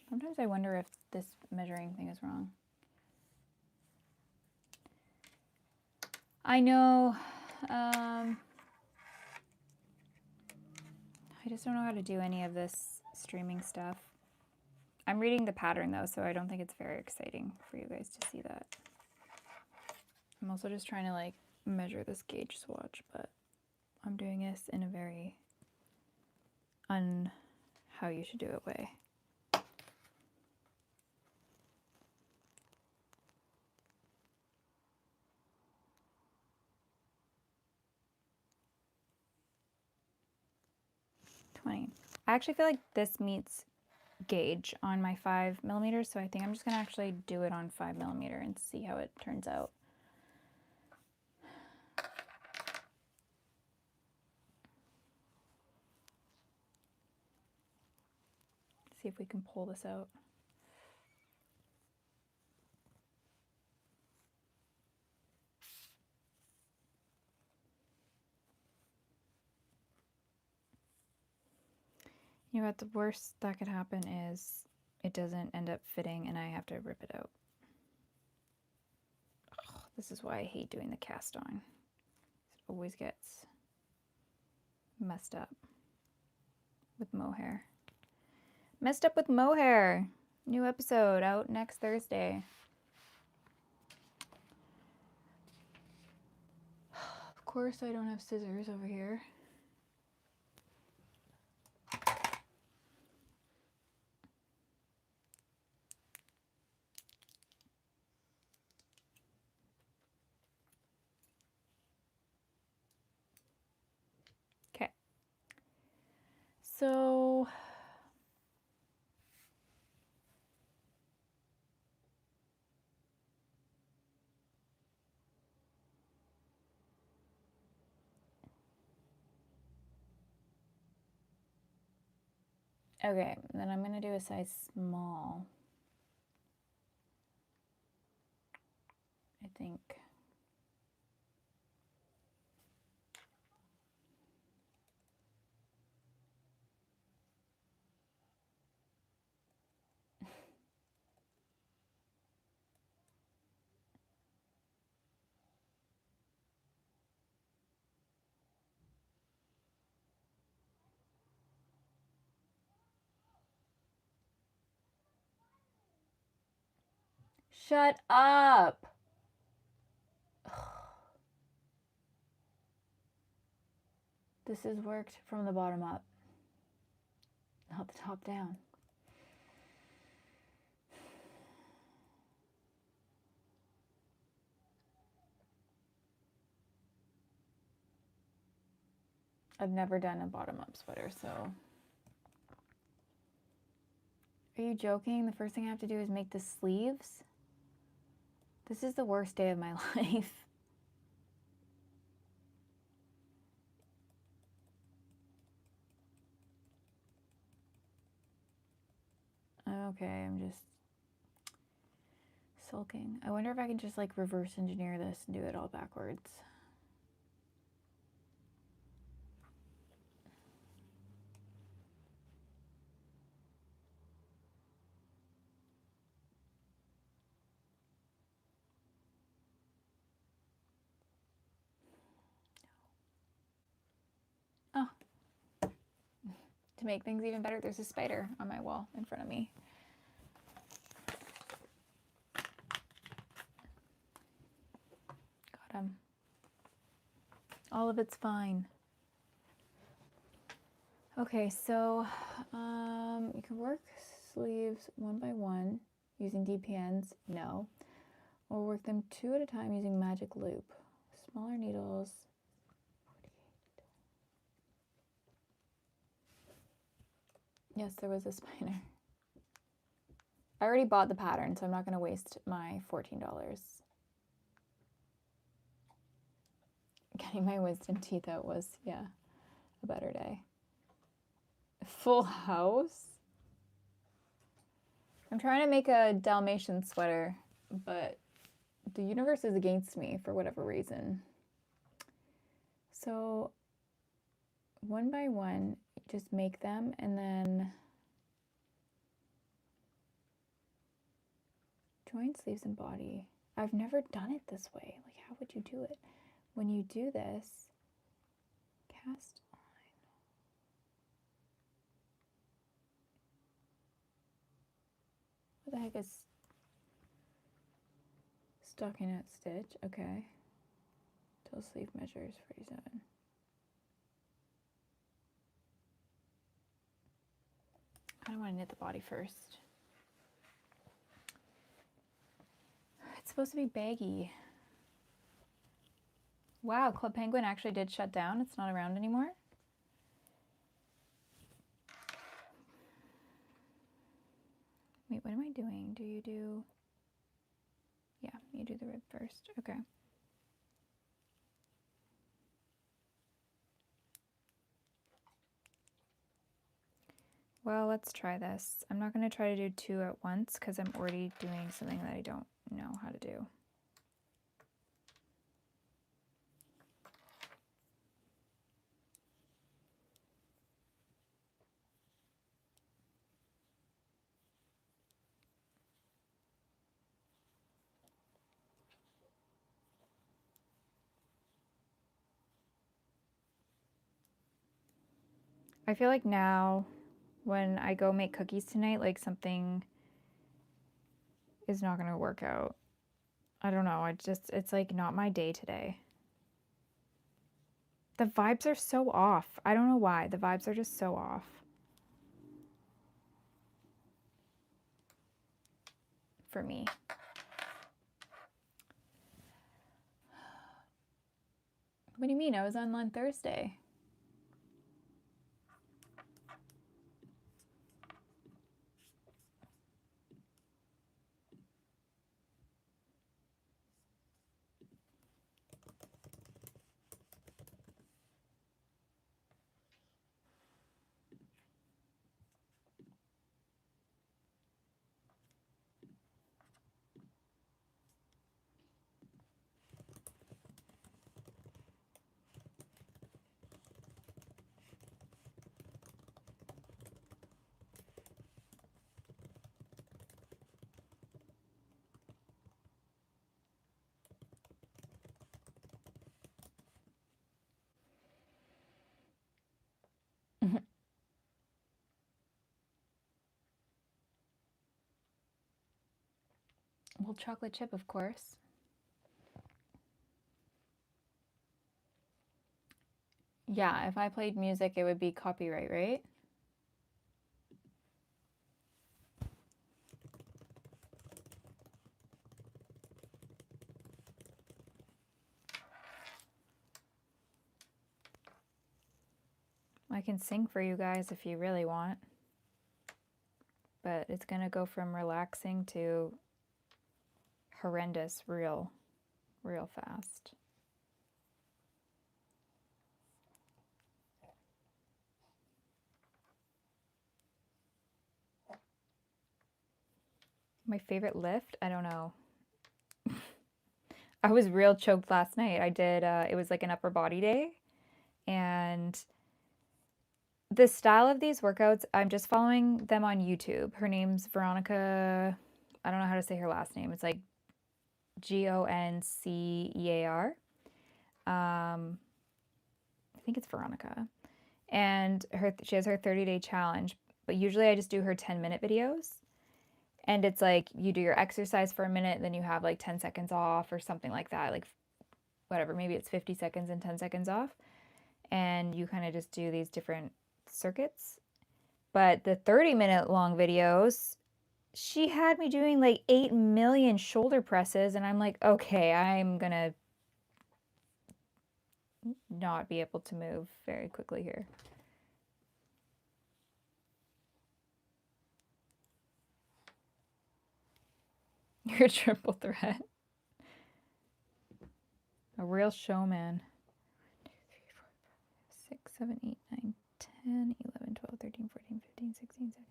Sometimes I wonder if this measuring thing is wrong. I know. I just don't know how to do any of this streaming stuff. I'm reading the pattern though, so I don't think it's very exciting for you guys to see that. I'm also just trying to like measure this gauge swatch, but I'm doing this in a very how you should do it way. I actually feel like this meets gauge on my 5mm, so I think I'm just gonna actually do it on 5mm and see how it turns out. See if we can pull this out. You know what, the worst that could happen is it doesn't end up fitting and I have to rip it out. Ugh, this is why I hate doing the cast on. It always gets messed up with mohair. Messed up with mohair. New episode out next Thursday. Of course I don't have scissors over here. Okay. So okay, then I'm gonna do a size small. I think. Shut up! This is worked from the bottom up, not the top down. I've never done a bottom up sweater, so. Are you joking? The first thing I have to do is make the sleeves? This is the worst day of my life. Okay, I'm just sulking. I wonder if I can just like reverse engineer this and do it all backwards. to make things even better, there's a spider on my wall in front of me. Got him. All of it's fine. Okay, so you can work sleeves one by one using DPNs, no. Or work them 2 at a time using magic loop. Smaller needles. Yes, there was a spider. I already bought the pattern, so I'm not going to waste my $14. Getting my wisdom teeth out was, yeah, a better day. Full house? I'm trying to make a Dalmatian sweater, but the universe is against me for whatever reason. So one by one, just make them and then join sleeves and body. I've never done it this way. Like, how would you do it? When you do this, cast on. What the heck is stockinette stitch? Okay. Till sleeve measures 47. I don't want to knit the body first. It's supposed to be baggy. Wow, Club Penguin actually did shut down. It's not around anymore. Wait, what am I doing? Do you do... Yeah, you do the rib first. Okay. Well, let's try this. I'm not going to try to do 2 at once because I'm already doing something that I don't know how to do. I feel like now when I go make cookies tonight, like something is not going to work out. I don't know. It's like not my day today. The vibes are so off. I don't know why. The vibes are just so off. For me. What do you mean? I was on Thursday. Well, chocolate chip, of course. Yeah, if I played music, it would be copyright, right? I can sing for you guys if you really want. But it's going to go from relaxing to horrendous real fast. My favorite lift? I don't know. I was real choked last night. I did, it was like an upper body day. And the style of these workouts, I'm just following them on YouTube. Her name's Veronica. I don't know how to say her last name. It's like Goncear. I think it's Veronica. and she has her 30-day challenge. But usually I just do her 10-minute videos. And it's like you do your exercise for a minute, then you have like 10 seconds off or something like that. Like whatever, maybe it's 50 seconds and 10 seconds off. And you kind of just do these different circuits. But the 30-minute long videos, she had me doing like 8 million shoulder presses. And I'm like, okay, I'm going to not be able to move very quickly here. You're a triple threat. A real showman. 6, 7, 8, 9, 10, 11, 12, 13, 14, 15, 16, 17,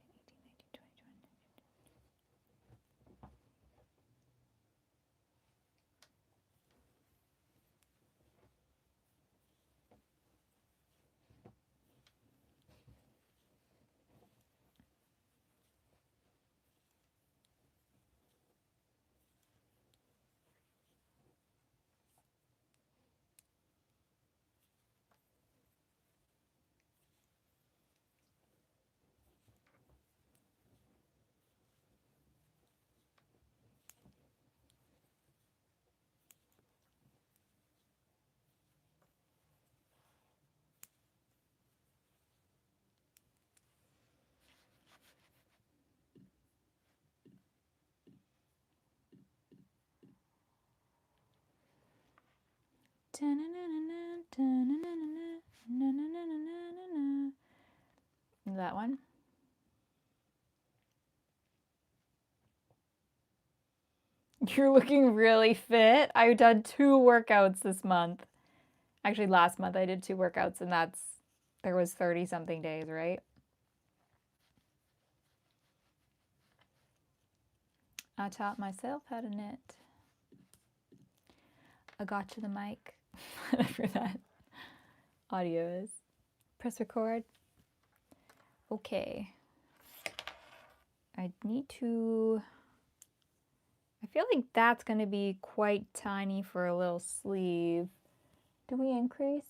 18, 19, 20, 21. That one. You're looking really fit. I've done 2 workouts this month. Actually, last month I did 2 workouts, and there was 30 something days, right? I taught myself how to knit. I got to the mic. Whatever that audio is. Press record. Okay. I need to... I feel like that's going to be quite tiny for a little sleeve. Do we increase?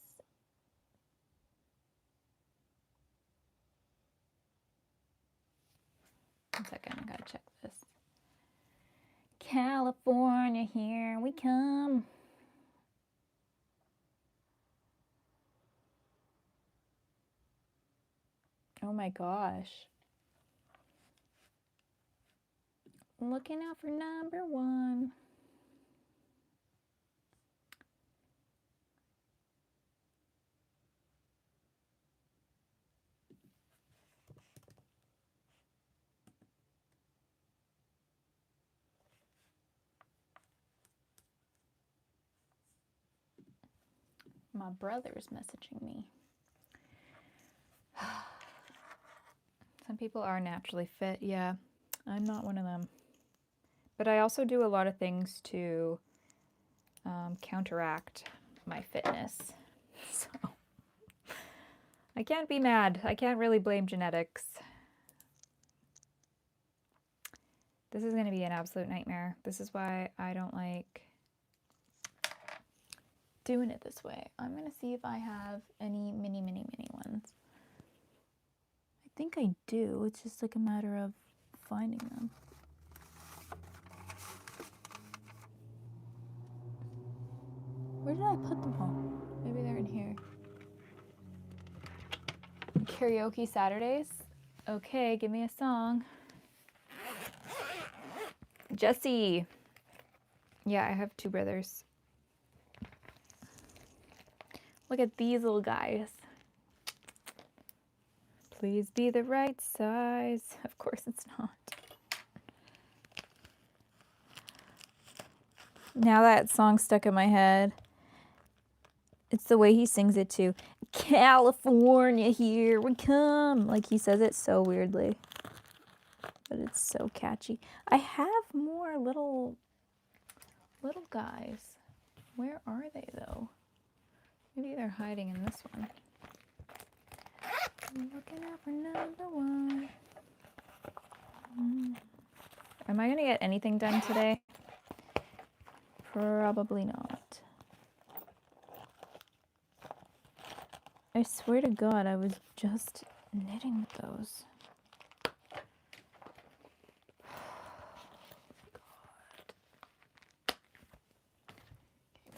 One second, I gotta check this. California, here we come. Oh my gosh. Looking out for number 1. My brother's messaging me. Some people are naturally fit. Yeah, I'm not one of them. But I also do a lot of things to counteract my fitness. So I can't be mad. I can't really blame genetics. This is going to be an absolute nightmare. This is why I don't like doing it this way. I'm going to see if I have any mini ones. I think I do. It's just like a matter of finding them. Where did I put them all? Maybe they're in here. Karaoke Saturdays? Okay, give me a song. Jesse. Yeah, I have 2 brothers. Look at these little guys. Please be the right size. Of course it's not. Now that song's stuck in my head. It's the way he sings it too. California, here we come. Like he says it so weirdly. But it's so catchy. I have more little guys. Where are they though? Maybe they're hiding in this one. I'm looking out for number 1. Am I going to get anything done today? Probably not. I swear to God, I was just knitting with those.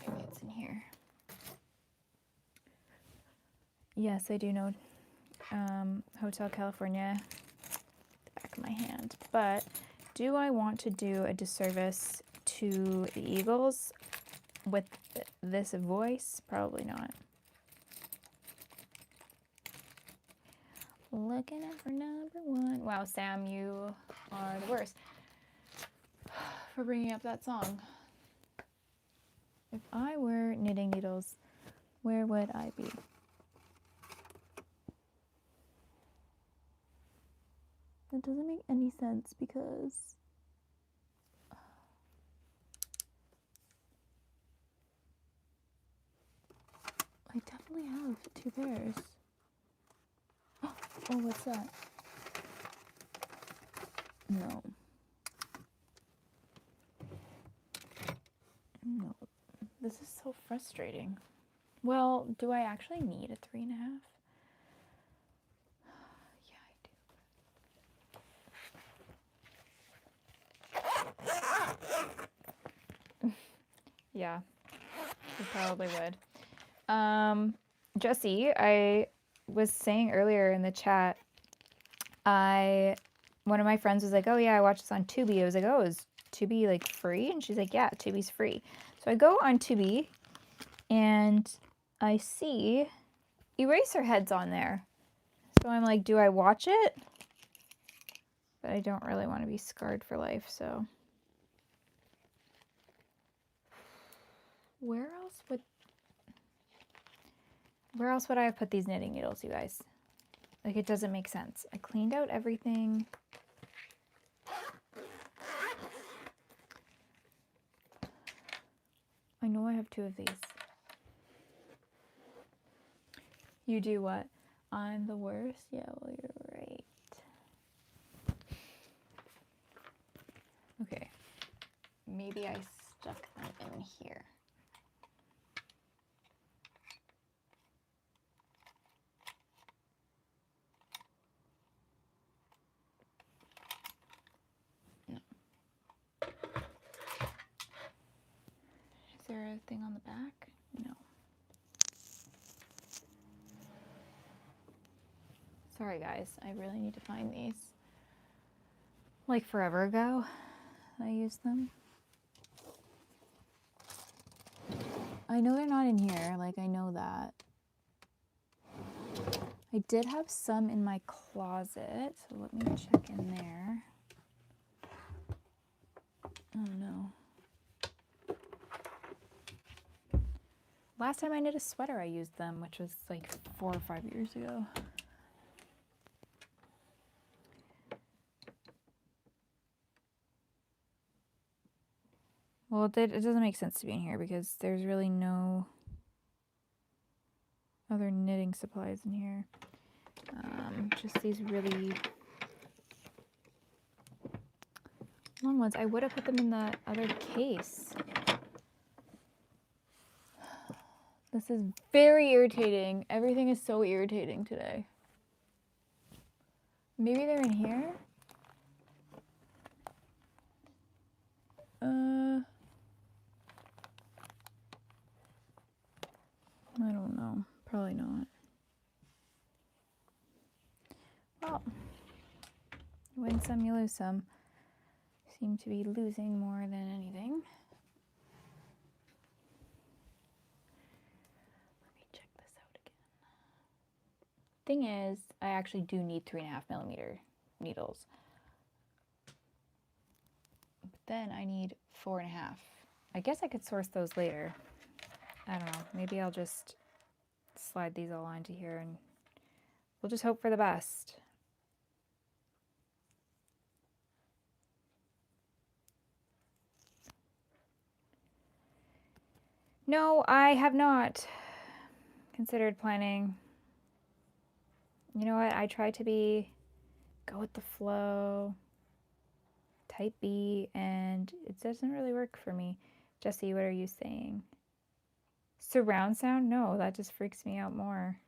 Maybe it's in here. Yes, I do know Hotel California, the back of my hand. But do I want to do a disservice to the Eagles with this voice? Probably not. Looking out for number one. Wow, Sam, you are the worst for bringing up that song. If I were knitting needles, where would I be? That doesn't make any sense because I definitely have 2 pairs. Oh, what's that? No. No. This is so frustrating. Well, do I actually need a 3.5? Yeah, I do. Yeah, you probably would. Jesse, I was saying earlier in the chat, one of my friends was like, oh yeah, I watched this on Tubi. I was like, oh, is Tubi like free? And she's like, yeah, Tubi's free. So I go on Tubi and I see Eraserheads on there. So I'm like, do I watch it? But I don't really want to be scarred for life, so. Where else would I have put these knitting needles, you guys? Like, it doesn't make sense. I cleaned out everything. I know I have 2 of these. You do what? I'm the worst? Yeah, well, you're right. Okay. Maybe I stuck them in here. No. Is there a thing on the back? No. Sorry, guys. I really need to find these. Like forever ago, I used them. I know they're not in here. Like, I know that. I did have some in my closet, so let me check in there. Oh no. Last time I knit a sweater, I used them, which was like 4 or 5 years ago. Well, it doesn't make sense to be in here because there's really no other knitting supplies in here. Just these really long ones. I would have put them in the other case. This is very irritating. Everything is so irritating today. Maybe they're in here? I don't know. Probably not. Well, you win some, you lose some. Seem to be losing more than anything. Let me check this out again. Thing is, I actually do need 3.5mm needles. But then I need 4.5. I guess I could source those later. I don't know. Maybe I'll just slide these all onto here and we'll just hope for the best. No, I have not considered planning. You know what? I try to go with the flow, type B, and it doesn't really work for me. Jesse, what are you saying? Surround sound? No, that just freaks me out more.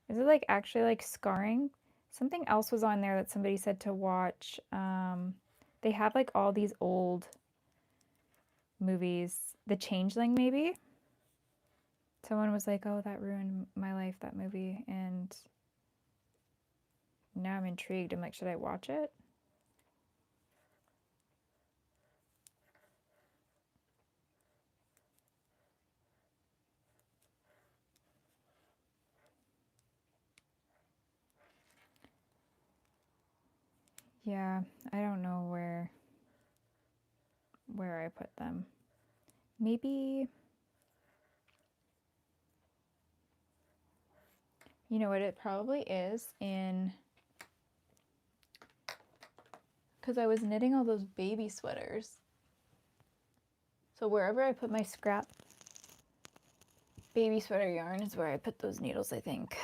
Is it like actually like scarring? Something else was on there that somebody said to watch. They have like all these old movies. The Changeling, maybe? Someone was like, oh, that ruined my life, that movie. And now I'm intrigued. I'm like, should I watch it? Yeah, I don't know where I put them. Maybe, you know what it probably is in, because I was knitting all those baby sweaters. So wherever I put my scrap baby sweater yarn is where I put those needles, I think.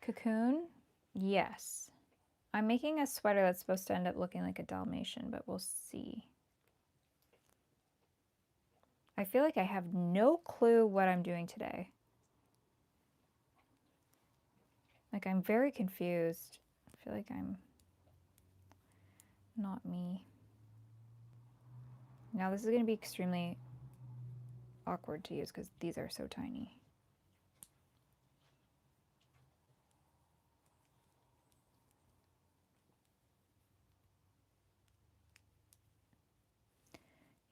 Cocoon? Yes. I'm making a sweater that's supposed to end up looking like a Dalmatian, but we'll see. I feel like I have no clue what I'm doing today. Like, I'm very confused. I feel like I'm not me. Now this is going to be extremely awkward to use because these are so tiny.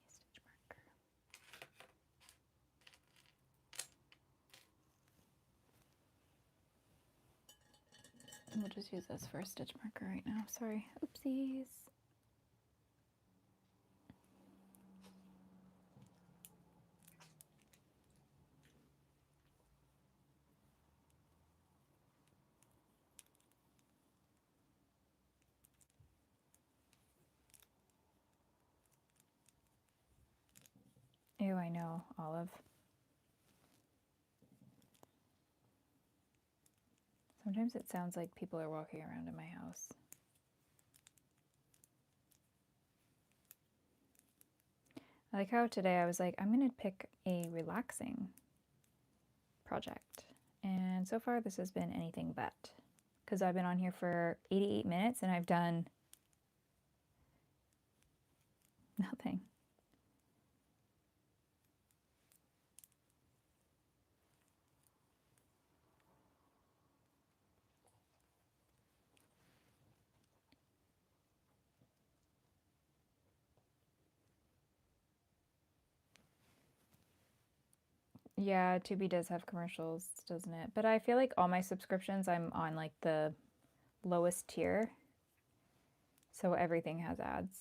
Stitch marker. We'll just use this for a stitch marker right now. Sorry. Oopsies. Ew, I know, Olive. Sometimes it sounds like people are walking around in my house. I like how today I was like, I'm going to pick a relaxing project. And so far this has been anything but. Because I've been on here for 88 minutes and I've done nothing. Yeah, Tubi does have commercials, doesn't it? But I feel like all my subscriptions, I'm on like the lowest tier. So everything has ads.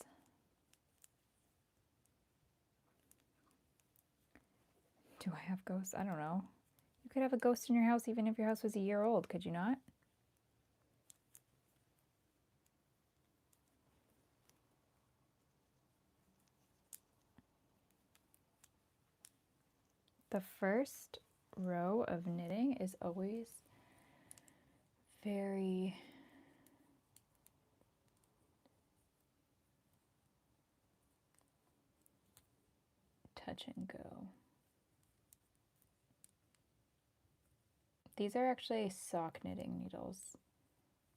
Do I have ghosts? I don't know. You could have a ghost in your house even if your house was a year old, could you not? The first row of knitting is always very touch and go. These are actually sock knitting needles.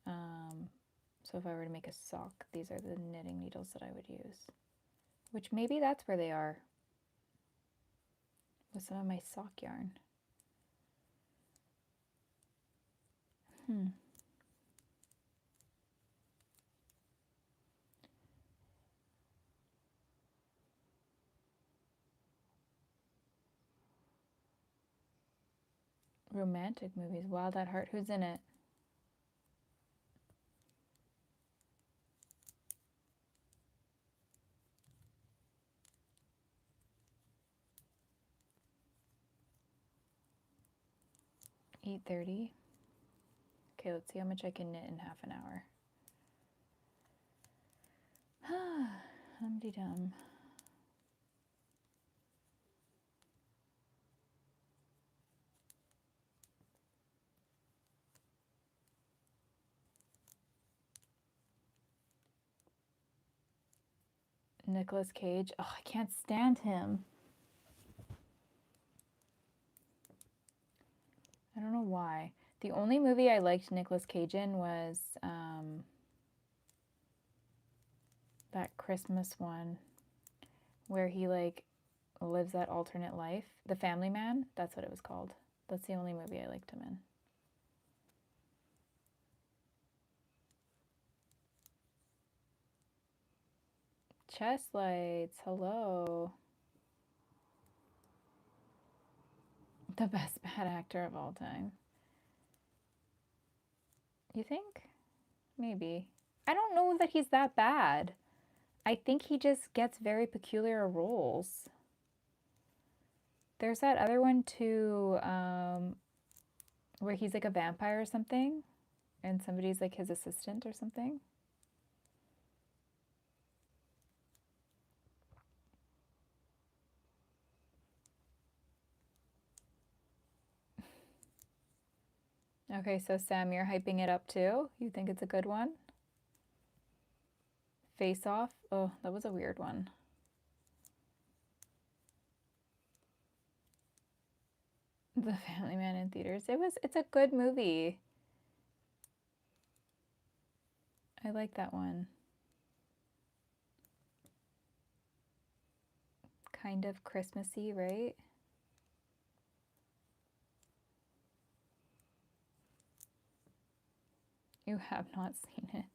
So if I were to make a sock, these are the knitting needles that I would use. Which maybe that's where they are with some of my sock yarn. Romantic movies. Wild at Heart. Who's in it? $8.30. Okay, let's see how much I can knit in half an hour. Hum-de-dum. Nicolas Cage. Oh, I can't stand him. don't know why. The only movie I liked Nicolas Cage in was that Christmas one where he like lives that alternate life. The Family Man, that's what it was called. That's the only movie I liked him in. Chest lights, hello. The best bad actor of all time. You think? Maybe. I don't know that he's that bad. I think he just gets very peculiar roles. There's that other one too, where he's like a vampire or something, and somebody's like his assistant or something. Okay, so Sam, you're hyping it up too? You think it's a good one? Face Off? Oh, that was a weird one. The Family Man in theaters. It's a good movie. I like that one. Kind of Christmassy, right? You have not seen it.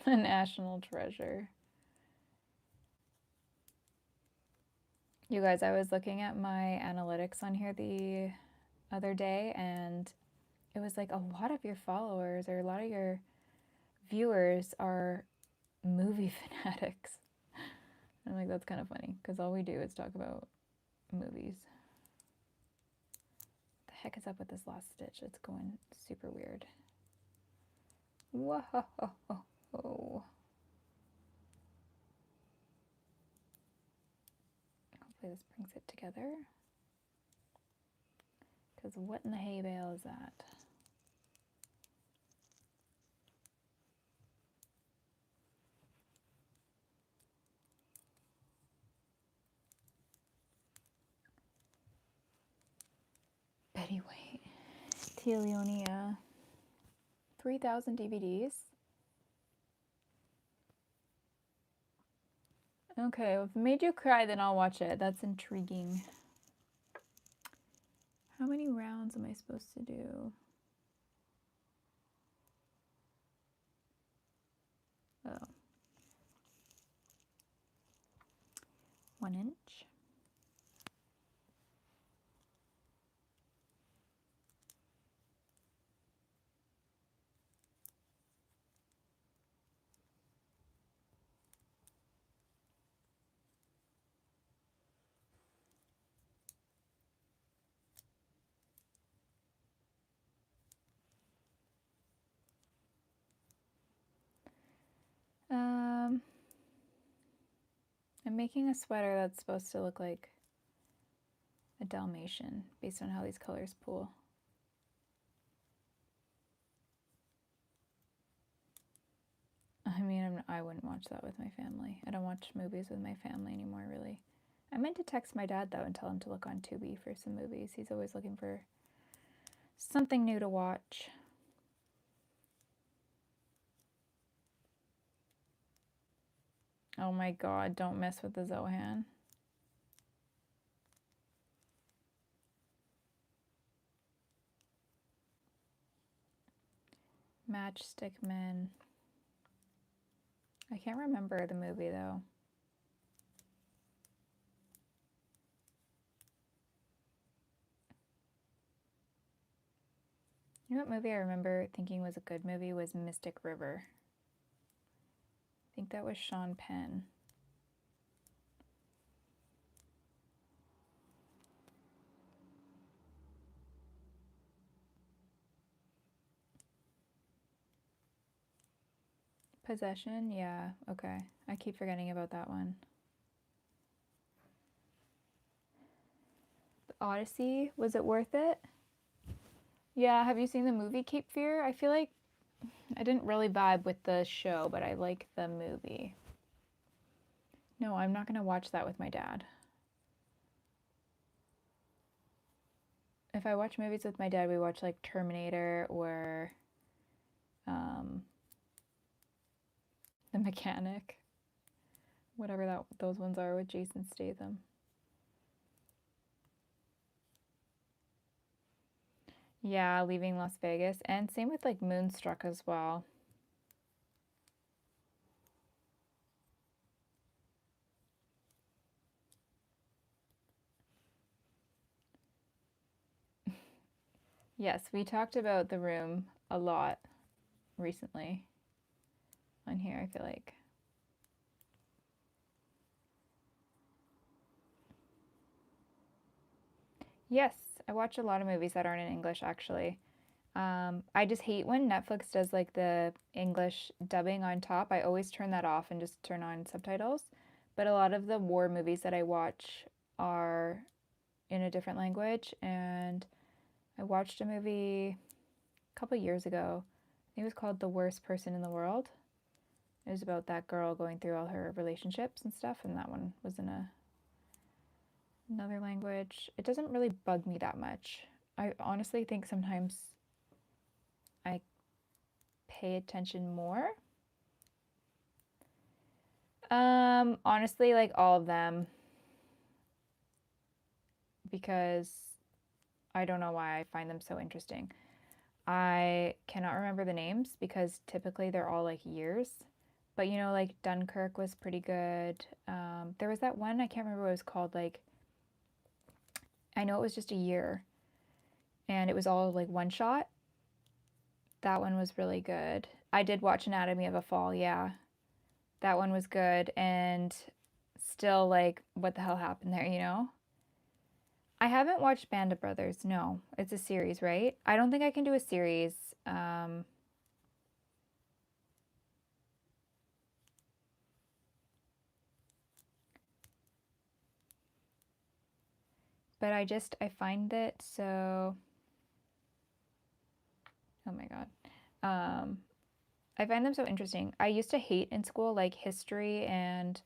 A national treasure. You guys, I was looking at my analytics on here the other day, and it was like a lot of your followers or a lot of your viewers are movie fanatics. I'm like, that's kind of funny because all we do is talk about movies. What the heck is up with this last stitch? It's going super weird. Whoa. Hopefully this brings it together. Because what in the hay bale is that? Betty White. Tia Leonia. 3,000 DVDs. Okay, if it made you cry, then I'll watch it. That's intriguing. How many rounds am I supposed to do? Oh. 1 inch. I'm making a sweater that's supposed to look like a Dalmatian based on how these colors pool. I mean, I wouldn't watch that with my family. I don't watch movies with my family anymore, really. I meant to text my dad, though, and tell him to look on Tubi for some movies. He's always looking for something new to watch. Oh my god, don't mess with the Zohan. Matchstick Men. I can't remember the movie, though. You know what movie I remember thinking was a good movie was Mystic River. I think that was Sean Penn. Possession? Yeah, okay. I keep forgetting about that one. The Odyssey, was it worth it? Yeah, have you seen the movie Cape Fear? I feel like I didn't really vibe with the show, but I like the movie. No, I'm not going to watch that with my dad. If I watch movies with my dad, we watch like Terminator or The Mechanic, whatever those ones are with Jason Statham. Yeah, Leaving Las Vegas, and same with like Moonstruck as well. Yes, we talked about The Room a lot recently on here, I feel like. Yes, I watch a lot of movies that aren't in English actually. I just hate when Netflix does like the English dubbing on top. I always turn that off and just turn on subtitles. But a lot of the war movies that I watch are in a different language. And I watched a movie a couple years ago. I think it was called The Worst Person in the World. It was about that girl going through all her relationships and stuff, and that one was in another language. It doesn't really bug me that much. I honestly think sometimes I pay attention more. Honestly, like all of them, because I don't know why I find them so interesting. I cannot remember the names because typically they're all like years. But you know, like Dunkirk was pretty good. There was that one, I can't remember what it was called. Like, I know it was just a year and it was all like one shot. That one was really good. I did watch Anatomy of a Fall, yeah. That one was good and still like, what the hell happened there, you know? I haven't watched Band of Brothers. No, it's a series, right? I don't think I can do a series. Um, but I find it so, oh my God. I find them so interesting. I used to hate in school like history and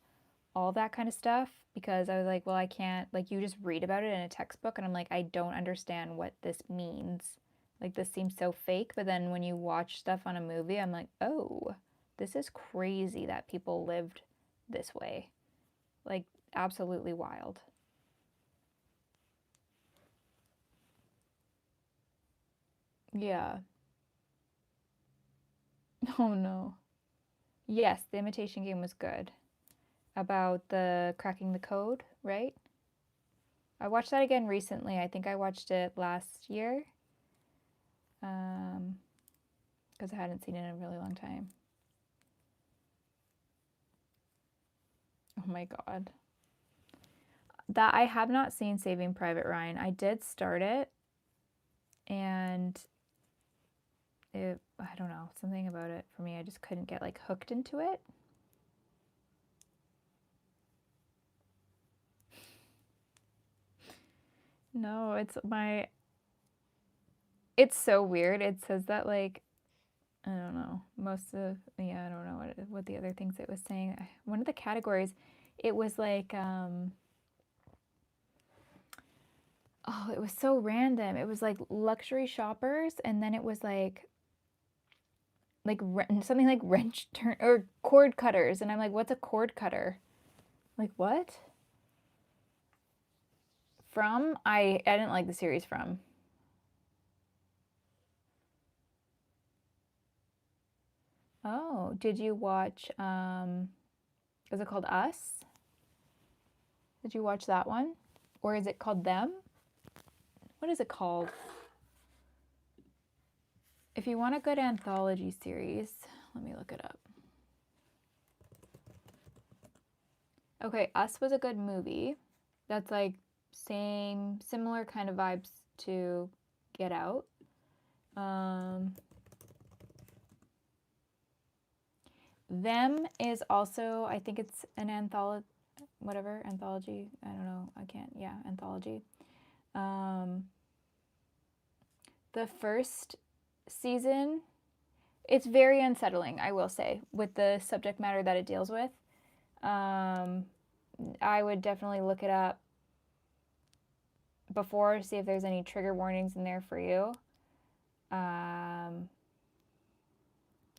all that kind of stuff because I was like, well, I can't, like, you just read about it in a textbook, and I'm like, I don't understand what this means. Like, this seems so fake. But then when you watch stuff on a movie, I'm like, oh, this is crazy that people lived this way. Like, absolutely wild. Yeah. Oh no. Yes, the Imitation Game was good. About the cracking the code, right? I watched that again recently. I think I watched it last year. Um, because I hadn't seen it in a really long time. Oh my God. That I have not seen Saving Private Ryan. I did start it and I don't know, something about it for me. I just couldn't get like hooked into it. No, it's so weird. It says that like I don't know. I don't know what the other things it was saying. One of the categories, it was like oh, it was so random. It was like luxury shoppers, and then it was something like wrench turn or cord cutters, and I'm like, what's a cord cutter? Like what? From I didn't like the series From. Oh, did you watch is it called Us? Did you watch that one? Or is it called Them? What is it called? If you want a good anthology series, let me look it up. Okay, Us was a good movie. That's like similar kind of vibes to Get Out. Them is also, I think it's an anthology, whatever, anthology. I don't know. I can't, yeah, anthology. The first season, it's very unsettling, I will say, with the subject matter that it deals with. I would definitely look it up before, see if there's any trigger warnings in there for you.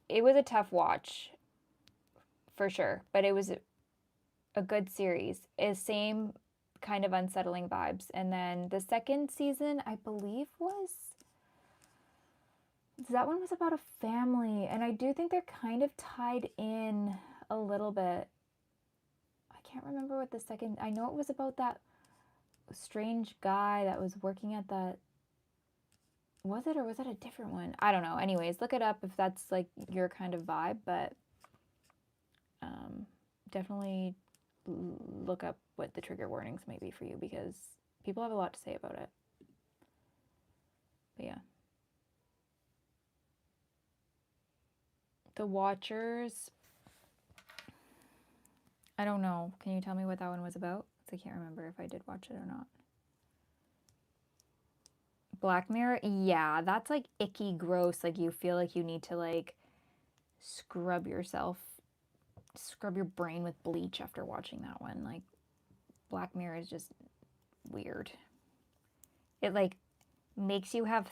It was a tough watch for sure, but it was a good series. Is same kind of unsettling vibes. And then the second season, I believe, that one was about a family, and I do think they're kind of tied in a little bit. I can't remember what the second, I know it was about that strange guy that was working at that, was it, or was that a different one? I don't know. Anyways, look it up if that's like your kind of vibe, but definitely look up what the trigger warnings might be for you, because people have a lot to say about it. But yeah. The Watchers, I don't know. Can you tell me what that one was about? I can't remember if I did watch it or not. Black Mirror, yeah, that's like icky, gross. Like you feel like you need to like scrub your brain with bleach after watching that one. Like Black Mirror is just weird. It like makes you have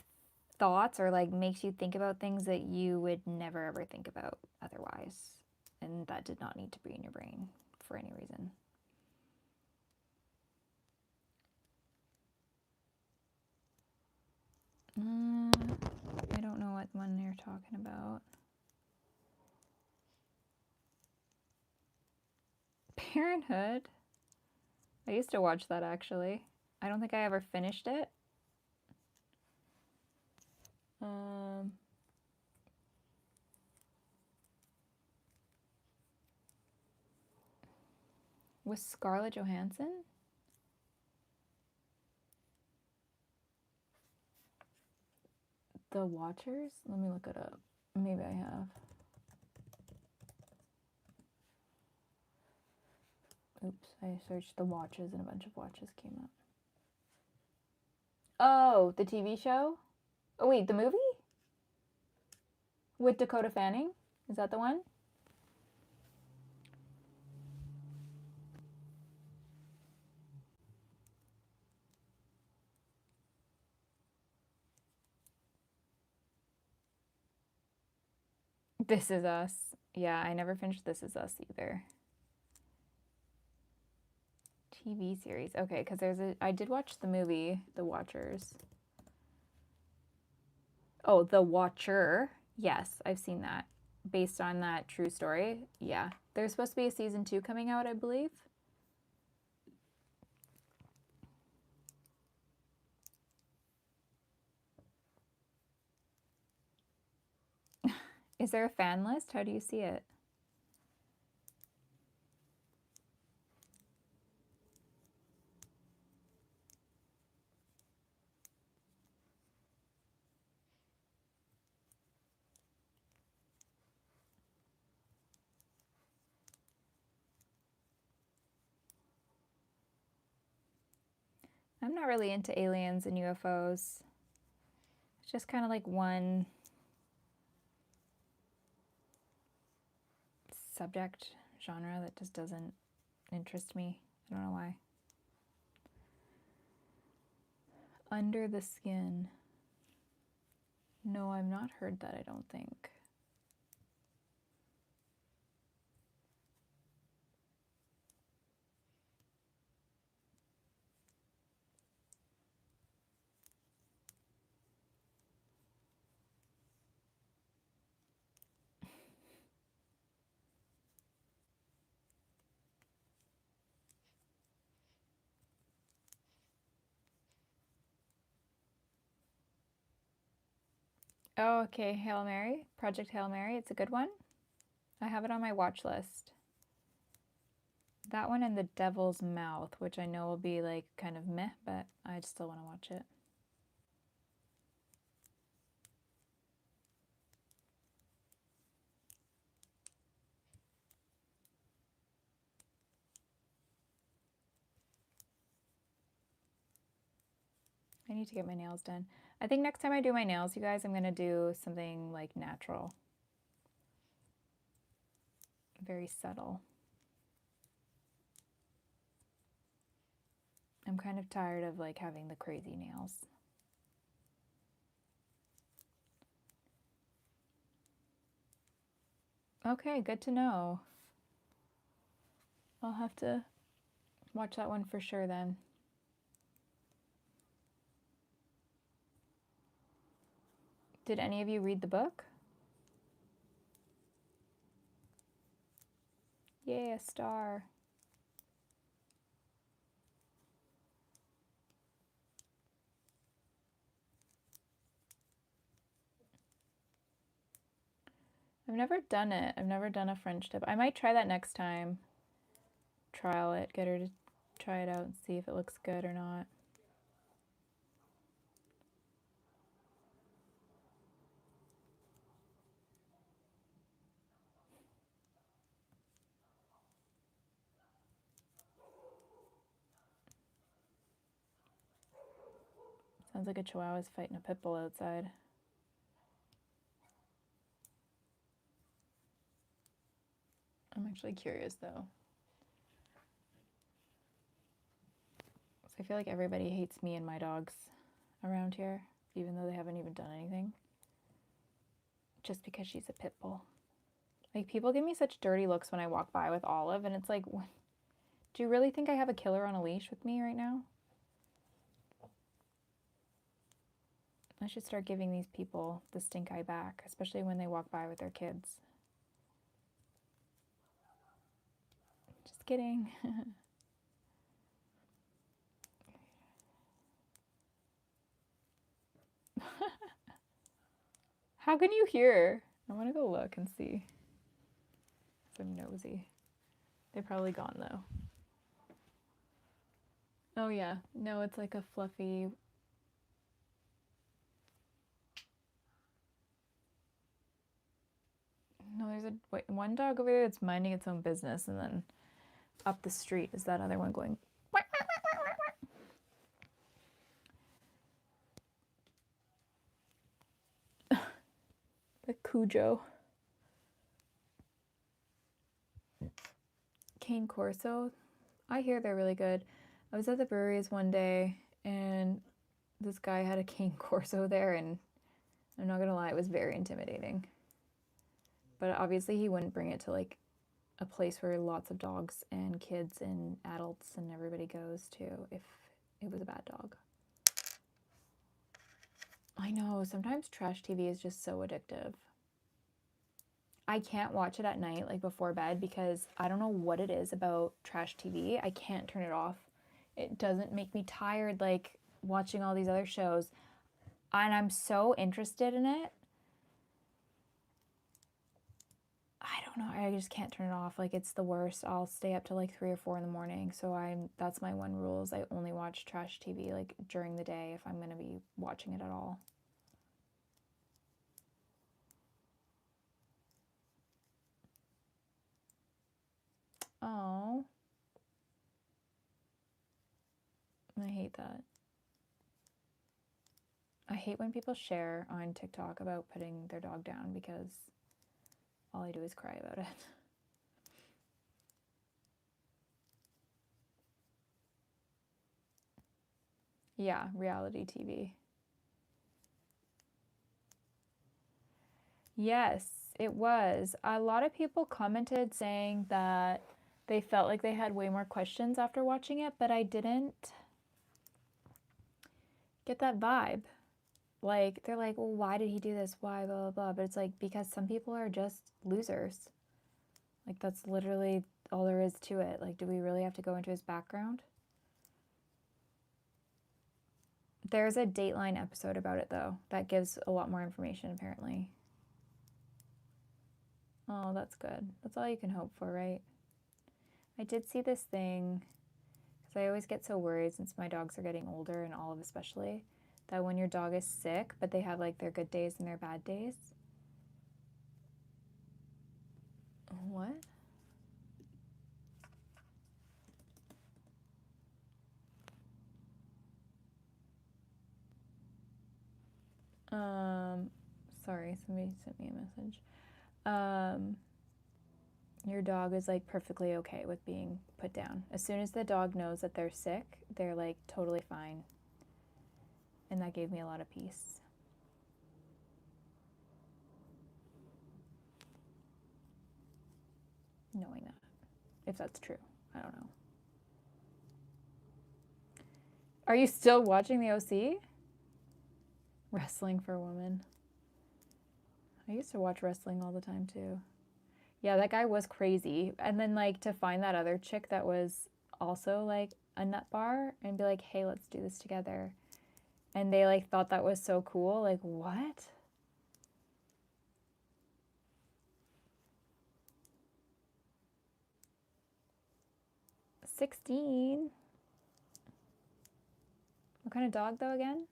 thoughts, or like makes you think about things that you would never ever think about otherwise. And that did not need to be in your brain for any reason. I don't know what one you're talking about. Parenthood? I used to watch that actually. I don't think I ever finished it. With Scarlett Johansson? The Watchers? Let me look it up. Maybe I have. Oops, I searched The Watches and a bunch of watches came up. Oh, the TV show? Oh wait, the movie? With Dakota Fanning? Is that the one? This Is Us. Yeah, I never finished This Is Us either. TV series. Okay, because I did watch the movie, The Watchers. Oh, The Watcher. Yes, I've seen that. Based on that true story. Yeah. There's supposed to be a season 2 coming out, I believe. Is there a fan list? How do you see it? I'm not really into aliens and UFOs. It's just kind of like one subject genre that just doesn't interest me. I don't know why. Under the Skin. No, I've not heard that, I don't think. Oh, okay. Hail Mary. Project Hail Mary. It's a good one. I have it on my watch list. That one and The Devil's Mouth, which I know will be like kind of meh, but I still want to watch it. I need to get my nails done. I think next time I do my nails, you guys, I'm going to do something like natural. Very subtle. I'm kind of tired of like having the crazy nails. Okay, good to know. I'll have to watch that one for sure then. Did any of you read the book? Yay, a star. I've never done it. I've never done a French tip. I might try that next time. Trial it, get her to try it out and see if it looks good or not. Sounds like a chihuahua's fighting a pit bull outside. I'm actually curious though. I feel like everybody hates me and my dogs around here, even though they haven't even done anything. Just because she's a pit bull. Like, people give me such dirty looks when I walk by with Olive, and it's like, do you really think I have a killer on a leash with me right now? I should start giving these people the stink eye back, especially when they walk by with their kids. Just kidding. How can you hear? I want to go look and see. I'm nosy. They're probably gone though. Oh yeah, no, it's like a fluffy. No, there's one dog over there that's minding its own business, and then up the street is that other one going. The Cujo. Cane Corso. I hear they're really good. I was at the breweries one day and this guy had a Cane Corso there, and I'm not gonna lie, it was very intimidating. But obviously he wouldn't bring it to like a place where lots of dogs and kids and adults and everybody goes to if it was a bad dog. I know, sometimes trash TV is just so addictive. I can't watch it at night, like before bed, because I don't know what it is about trash TV. I can't turn it off. It doesn't make me tired like watching all these other shows. And I'm so interested in it. I don't know. I just can't turn it off. Like, it's the worst. I'll stay up till like 3 or 4 in the morning. So that's my one rule is I only watch trash TV like during the day if I'm going to be watching it at all. Oh. I hate that. I hate when people share on TikTok about putting their dog down because all I do is cry about it. Yeah, reality TV. Yes, it was. A lot of people commented saying that they felt like they had way more questions after watching it, but I didn't get that vibe. Like, they're like, well, why did he do this? Why, blah, blah, blah. But it's like, because some people are just losers. Like, that's literally all there is to it. Like, do we really have to go into his background? There's a Dateline episode about it, though, that gives a lot more information, apparently. Oh, that's good. That's all you can hope for, right? I did see this thing, because I always get so worried since my dogs are getting older, and Olive especially, that when your dog is sick, but they have like their good days and their bad days. What? Sorry, somebody sent me a message. Your dog is like perfectly okay with being put down. As soon as the dog knows that they're sick, they're like totally fine. And that gave me a lot of peace. Knowing that. If that's true. I don't know. Are you still watching the OC? Wrestling for Women. I used to watch wrestling all the time too. Yeah, that guy was crazy. And then like to find that other chick that was also like a nut bar and be like, hey, let's do this together. And they like thought that was so cool. Like, what? $16. What kind of dog though again?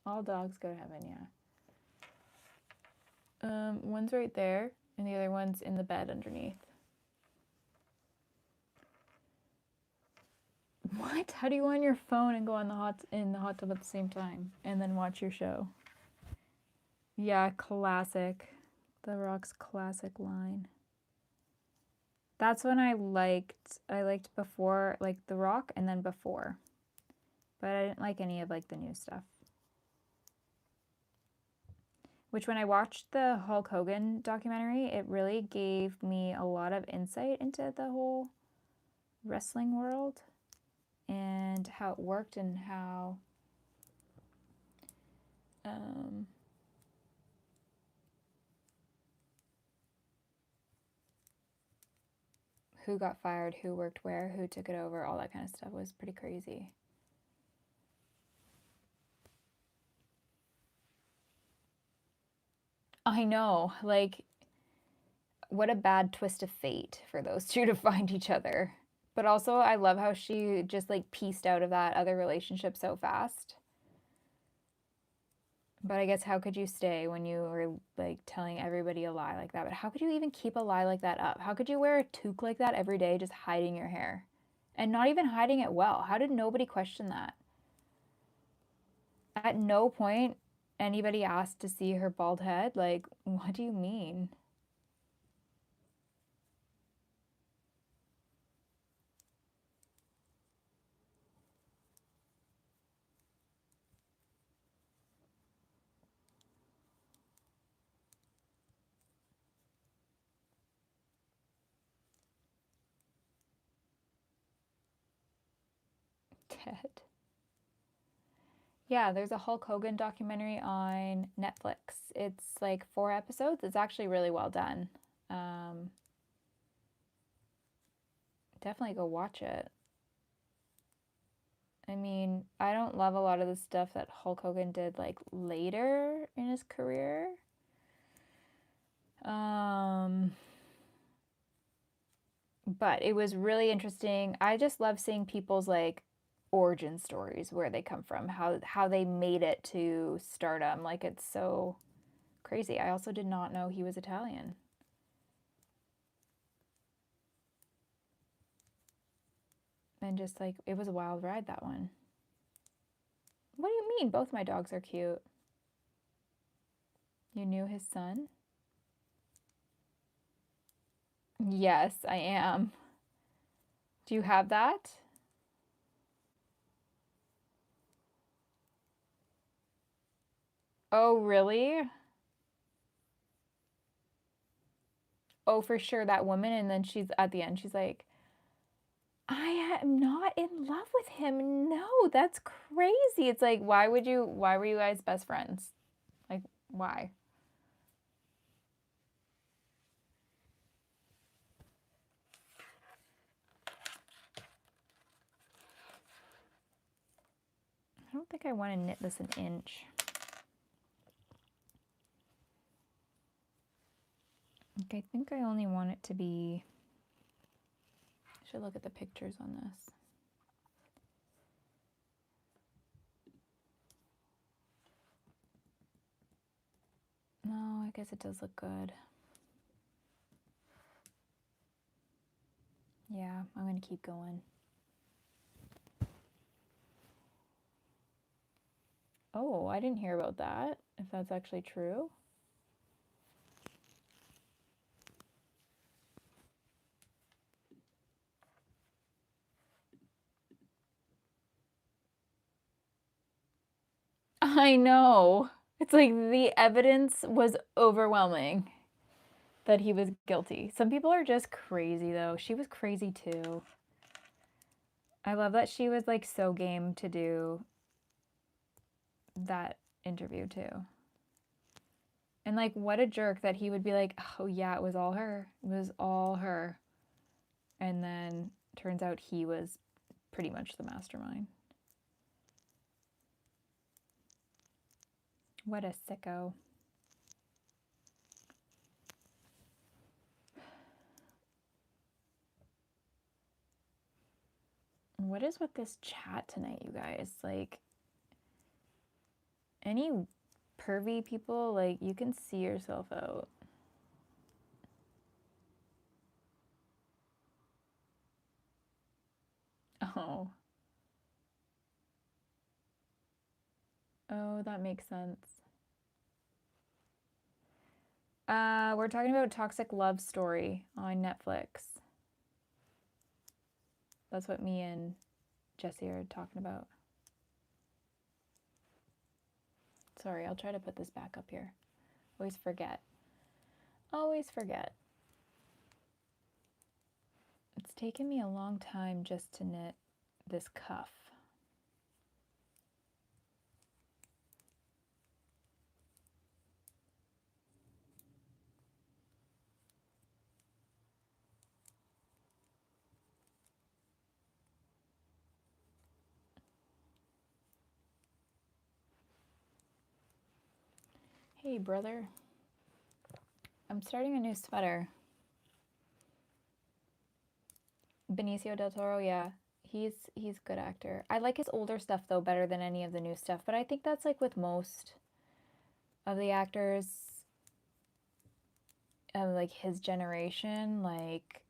All dogs go to heaven, yeah. One's right there, and the other one's in the bed underneath. What? How do you go on your phone and go on in the hot tub at the same time and then watch your show? Yeah, classic. The Rock's classic line. That's when I liked before, like The Rock and then before. But I didn't like any of like the new stuff. Which when I watched the Hulk Hogan documentary, it really gave me a lot of insight into the whole wrestling world and how it worked and how who got fired, who worked where, who took it over, all that kind of stuff was pretty crazy. I know, like, what a bad twist of fate for those two to find each other. But also, I love how she just like pieced out of that other relationship so fast. But I guess how could you stay when you were like telling everybody a lie like that? But how could you even keep a lie like that up? How could you wear a toque like that every day just hiding your hair? And not even hiding it well. How did nobody question that? At no point anybody asked to see her bald head. Like, what do you mean? Dead. Yeah, there's a Hulk Hogan documentary on Netflix. It's like 4 episodes. It's actually really well done. Definitely go watch it. I mean, I don't love a lot of the stuff that Hulk Hogan did like later in his career. But it was really interesting. I just love seeing people's like origin stories, where they come from, how they made it to stardom. Like it's so crazy. I also did not know he was Italian. And just like it was a wild ride, that one. What do you mean? Both my dogs are cute. You knew his son? Yes, I am. Do you have that? Oh, really? Oh, for sure, that woman. And then she's at the end, she's like, I am not in love with him. No, that's crazy. It's like, why were you guys best friends? Like, why? I don't think I want to knit this an inch. I think I only want it to be, I should look at the pictures on this. guess it does look good. Yeah, I'm going to keep going. Oh, I didn't hear about that, if that's actually true. I know. It's like the evidence was overwhelming that he was guilty. Some people are just crazy, though. She was crazy, too. I love that she was, like, so game to do that interview, too. And, like, what a jerk that he would be like, oh, yeah, it was all her. It was all her. And then turns out he was pretty much the mastermind. What a sicko. What is with this chat tonight, you guys? Like, any pervy people, like, you can see yourself out. Oh. Oh, that makes sense. We're talking about Toxic Love Story on Netflix. That's what me and Jesse are talking about. Sorry, I'll try to put this back up here. Always forget. Always forget. It's taken me a long time just to knit this cuff. Hey, brother. I'm starting a new sweater. Benicio del Toro, yeah. He's a good actor. I like his older stuff though better than any of the new stuff, but I think that's like with most of the actors of like his generation, like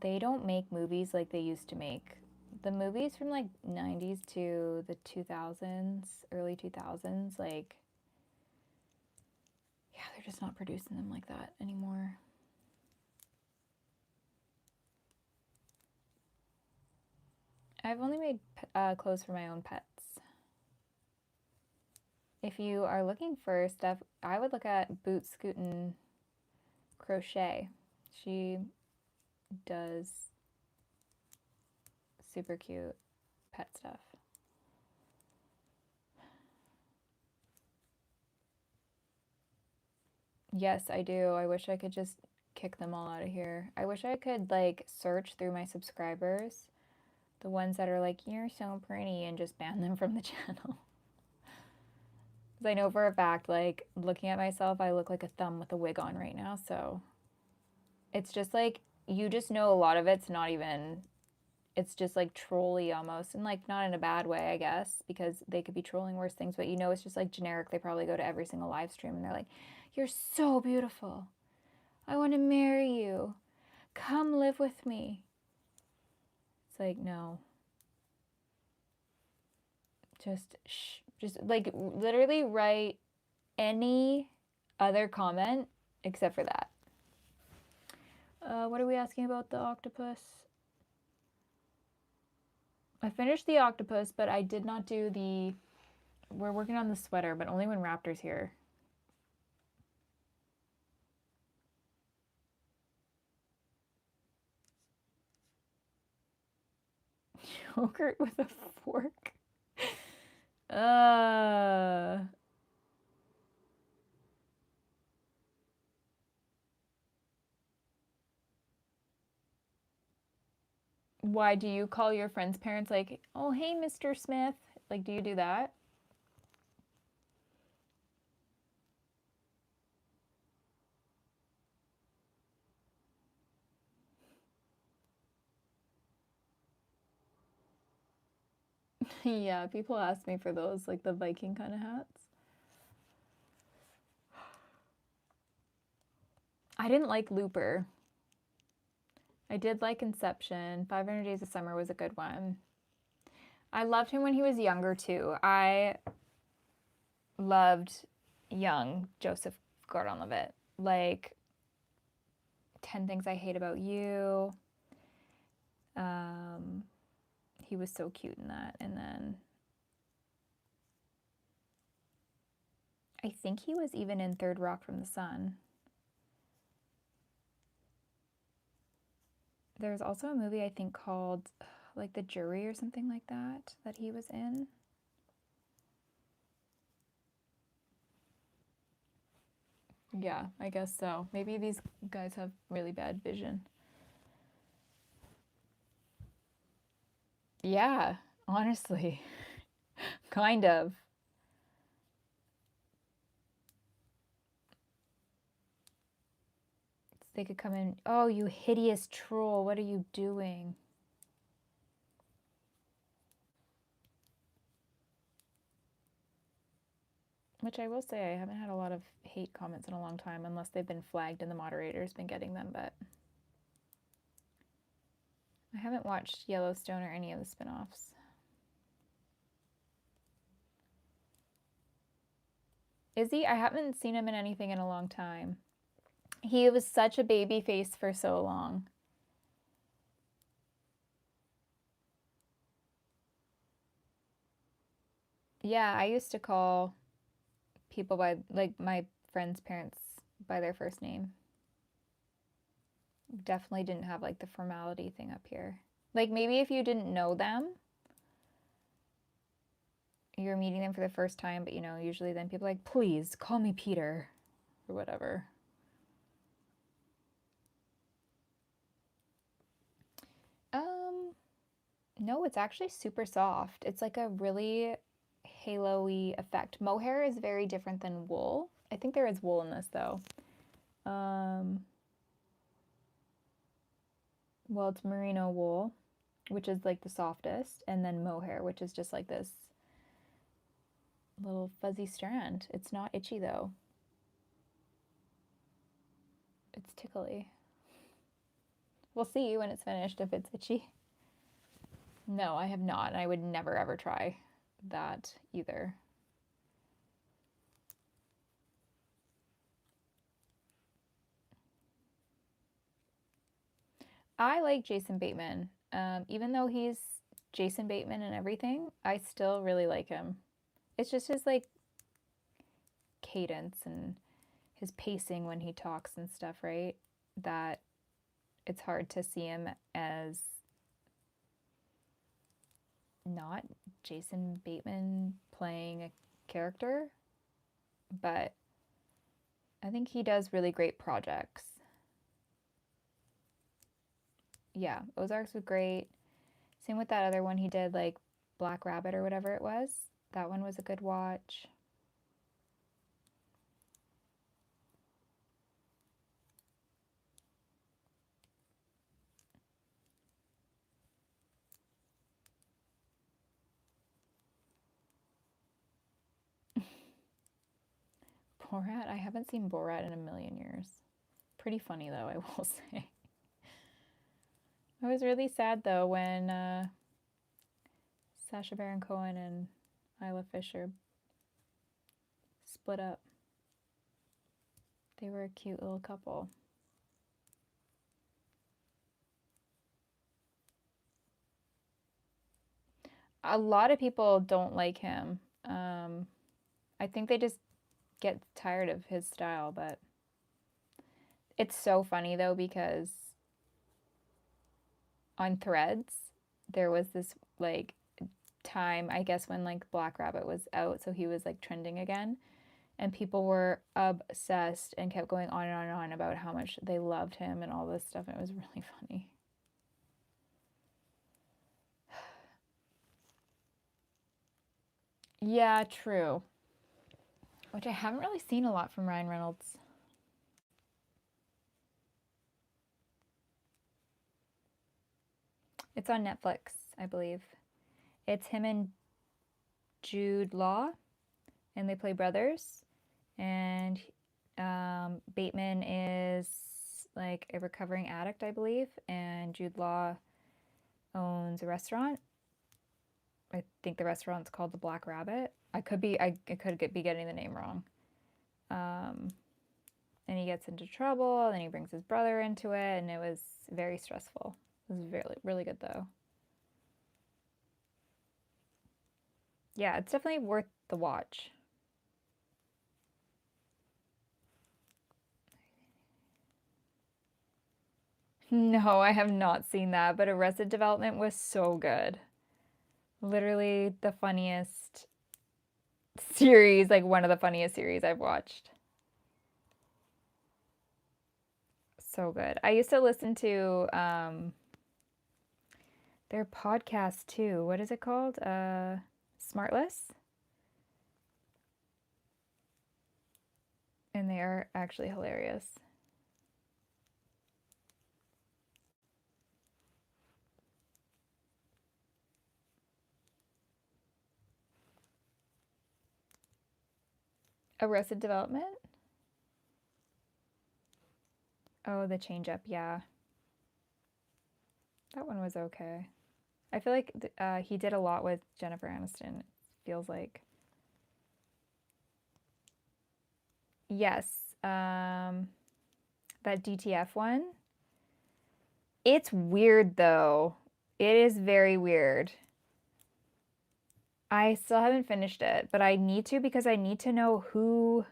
they don't make movies like they used to make. The movies from like 90s to the 2000s, early 2000s, like yeah, they're just not producing them like that anymore. I've only made clothes for my own pets. If you are looking for stuff, I would look at Boot Scootin' Crochet. She does super cute pet stuff. Yes, I do. I wish I could just kick them all out of here. I wish I could like search through my subscribers, the ones that are like, you're so pretty, and just ban them from the channel. Because I know for a fact, like, looking at myself, I look like a thumb with a wig on right now. So it's just like, you just know a lot of it's not even, it's just like trolly almost. And like, not in a bad way, I guess, because they could be trolling worse things. But you know, it's just like generic. They probably go to every single live stream and they're like, you're so beautiful. I want to marry you. Come live with me. It's like, no. Just like literally write any other comment except for that. What are we asking about the octopus? I finished the octopus, but I did not do the... We're working on the sweater, but only when Raptor's here. Yogurt with a fork? Why do you call your friends' parents like, oh, hey, Mr. Smith? Like, do you do that? Yeah, people ask me for those, like the Viking kind of hats. didn't like Looper. I did like Inception. 500 Days of Summer was a good one. I loved him when he was younger too. I loved young Joseph Gordon-Levitt. Like 10 Things I Hate About You. He was so cute in that. And then I think he was even in Third Rock from the Sun. There's also a movie I think called like The Jury or something like that he was in. Yeah, I guess so. Maybe these guys have really bad vision. Yeah, honestly, kind of. They could come in, oh, you hideous troll, what are you doing? Which I will say, I haven't had a lot of hate comments in a long time, unless they've been flagged and the moderator's been getting them, but I haven't watched Yellowstone or any of the spin-offs. Is he? I haven't seen him in anything in a long time. He was such a baby face for so long. Yeah, I used to call people by, like, my friends' parents by their first name. Definitely didn't have, like, the formality thing up here. Like, maybe if you didn't know them, you're meeting them for the first time, but, you know, usually then people are like, please, call me Peter, or whatever. No, it's actually super soft. It's like a really halo-y effect. Mohair is very different than wool. I think there is wool in this though. Well, it's merino wool, which is like the softest, and then mohair, which is just like this little fuzzy strand. It's not itchy though. It's tickly. We'll see when it's finished if it's itchy. No, I have not, and I would never ever try that either. I like Jason Bateman. Even though he's Jason Bateman and everything, I still really like him. It's just his like cadence and his pacing when he talks and stuff, right? That it's hard to see him as not Jason Bateman playing a character, but I think he does really great projects. Yeah, Ozarks was great. Same with that other one he did, like Black Rabbit or whatever it was. That one was a good watch. Borat? I haven't seen Borat in a million years. Pretty funny though, I will say. I was really sad though when Sacha Baron Cohen and Isla Fisher split up. They were a cute little couple. A lot of people don't like him. I think they just get tired of his style, but it's so funny though because on Threads there was this like time, I guess, when like Black Rabbit was out, so he was like trending again, and people were obsessed and kept going on and on and on about how much they loved him and all this stuff, and it was really funny. Yeah, true. Which I haven't really seen a lot from Ryan Reynolds. It's on Netflix, I believe. It's him and Jude Law, and they play brothers. And Bateman is like a recovering addict, I believe, and Jude Law owns a restaurant. I think the restaurant's called the Black Rabbit. I could be getting the name wrong. And he gets into trouble, and then he brings his brother into it, and it was very stressful. It was really, really good though. Yeah, it's definitely worth the watch. No, I have not seen that, but Arrested Development was so good. Literally the funniest series, like one of the funniest series I've watched. So good. I used to listen to their podcast too. What is it called? Smartless. And they are actually hilarious. Arrested Development? Oh, the change up, yeah. That one was okay. I feel like he did a lot with Jennifer Aniston, it feels like. Yes. That DTF one. It's weird though. It is very weird. I still haven't finished it, but I need to because I need to know who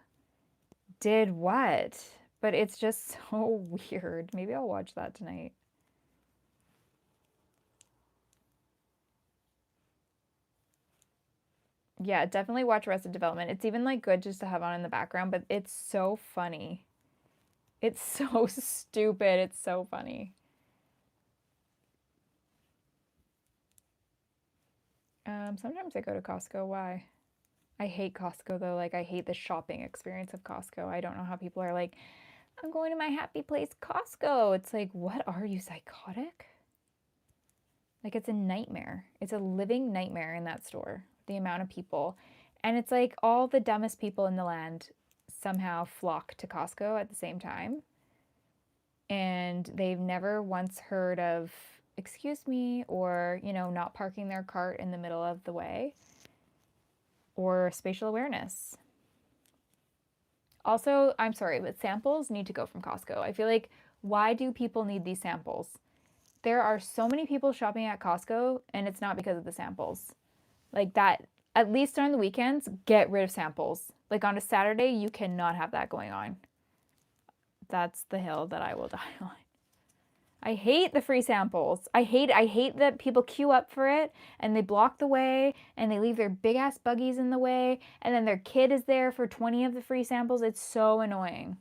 did what. But it's just so weird. Maybe I'll watch that tonight. Yeah, definitely watch Arrested Development. It's even like good just to have on in the background, but it's so funny. It's so stupid. It's so funny. Sometimes I go to Costco. Why? I hate Costco though. Like I hate the shopping experience of Costco. I don't know how people are like, I'm going to my happy place, Costco. It's like, what are you, psychotic? Like it's a nightmare. It's a living nightmare in that store. The amount of people. And it's like all the dumbest people in the land somehow flock to Costco at the same time. And they've never once heard of excuse me or, not parking their cart in the middle of the way or spatial awareness. Also, I'm sorry, but samples need to go from Costco. I feel like, why do people need these samples? There are so many people shopping at Costco, and it's not because of the samples. Like that, at least on the weekends, get rid of samples. Like on a Saturday, you cannot have that going on. That's the hill that I will die on. I hate the free samples. I hate that people queue up for it and they block the way and they leave their big ass buggies in the way and then their kid is there for 20 of the free samples. It's so annoying.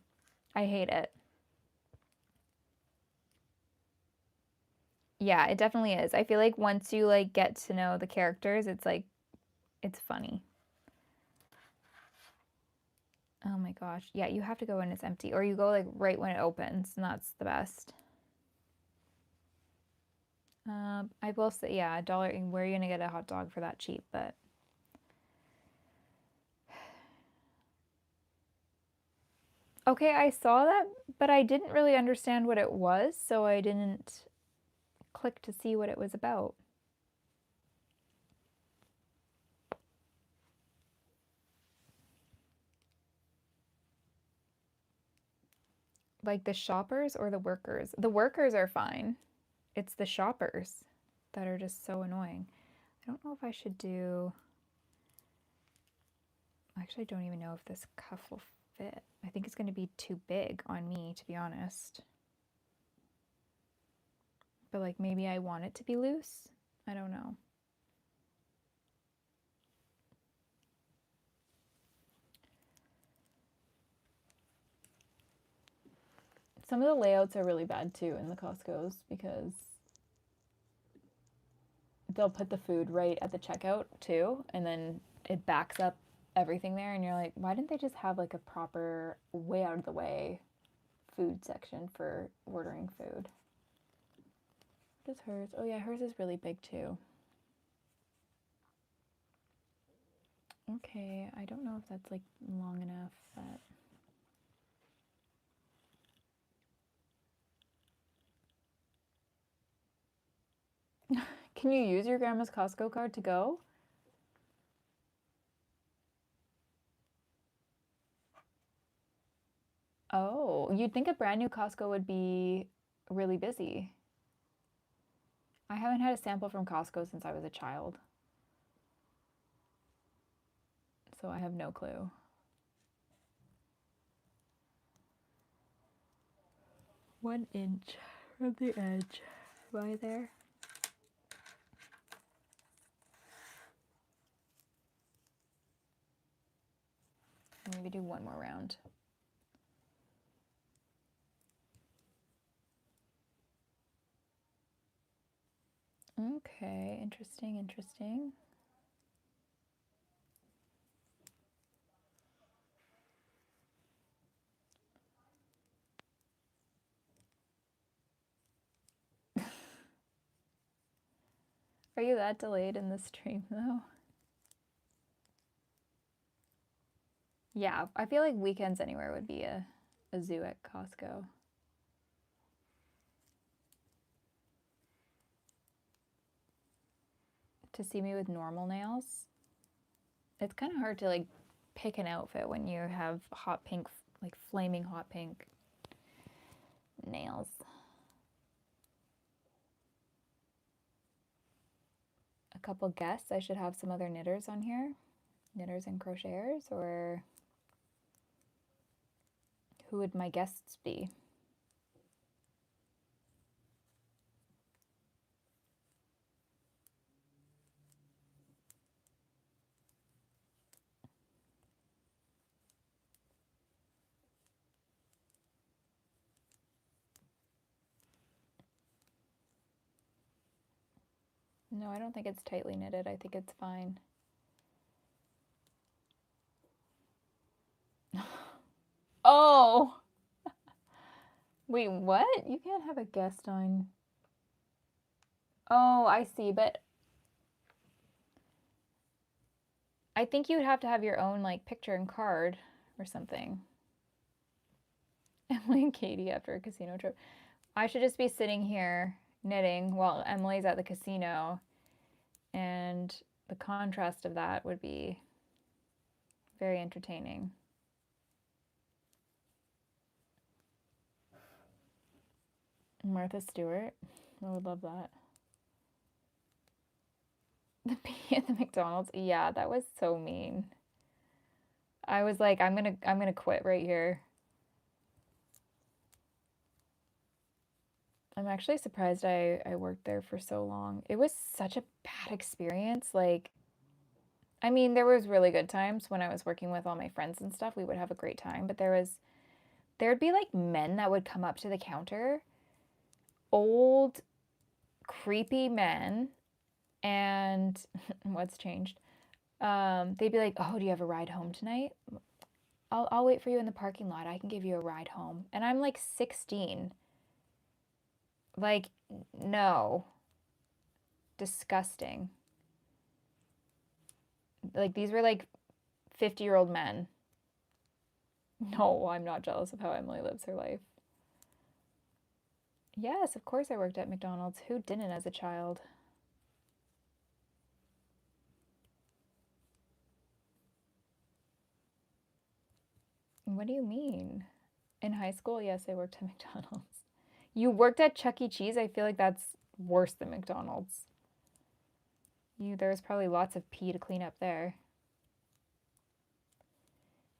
I hate it. Yeah, it definitely is. I feel like once you like get to know the characters, it's like it's funny. Oh my gosh. Yeah, you have to go when it's empty or you go like right when it opens and that's the best. I will say, yeah, $1. Where are you gonna get a hot dog for that cheap? But okay, I saw that, but I didn't really understand what it was, so I didn't click to see what it was about. Like the shoppers or the workers? The workers are fine. It's the shoppers that are just so annoying. I don't know if I should do. Actually, I don't even know if this cuff will fit. I think it's going to be too big on me, to be honest. But like maybe I want it to be loose. I don't know. Some of the layouts are really bad too in the Costco's because they'll put the food right at the checkout too, and then it backs up everything there, and you're like, why didn't they just have like a proper way out of the way food section for ordering food? What is hers? Oh yeah, hers is really big too. Okay, I don't know if that's like long enough, but Can you use your grandma's Costco card to go? Oh, you'd think a brand new Costco would be really busy. I haven't had a sample from Costco since I was a child, so I have no clue. 1 inch from the edge. Right there. Maybe do one more round. Okay, interesting, interesting. Are you that delayed in the stream though? Yeah, I feel like weekends anywhere would be a zoo at Costco. To see me with normal nails, it's kind of hard to like pick an outfit when you have hot pink, like flaming hot pink nails. A couple guests. I should have some other knitters on here. Knitters and crocheters, or who would my guests be? No, I don't think it's tightly knitted. I think it's fine. Oh! Wait, what? You can't have a guest on. Oh, I see, but I think you would have to have your own like picture and card or something. Emily and Katie after a casino trip. I should just be sitting here knitting while Emily's at the casino, and the contrast of that would be very entertaining. Martha Stewart. I would love that. The pee at the McDonald's. Yeah, that was so mean. I was like, I'm gonna quit right here. I'm actually surprised I worked there for so long. It was such a bad experience. Like, I mean, there was really good times when I was working with all my friends and stuff. We would have a great time, but there'd be like men that would come up to the counter, old, creepy men, and what's changed? They'd be like, "Oh, do you have a ride home tonight? I'll wait for you in the parking lot. I can give you a ride home." And I'm like 16. Like, no. Disgusting. Like, these were like 50-year-old men. No, I'm not jealous of how Emily lives her life. Yes, of course I worked at McDonald's. Who didn't as a child? What do you mean? In high school, yes, I worked at McDonald's. You worked at Chuck E. Cheese? I feel like that's worse than McDonald's. There was probably lots of pee to clean up there.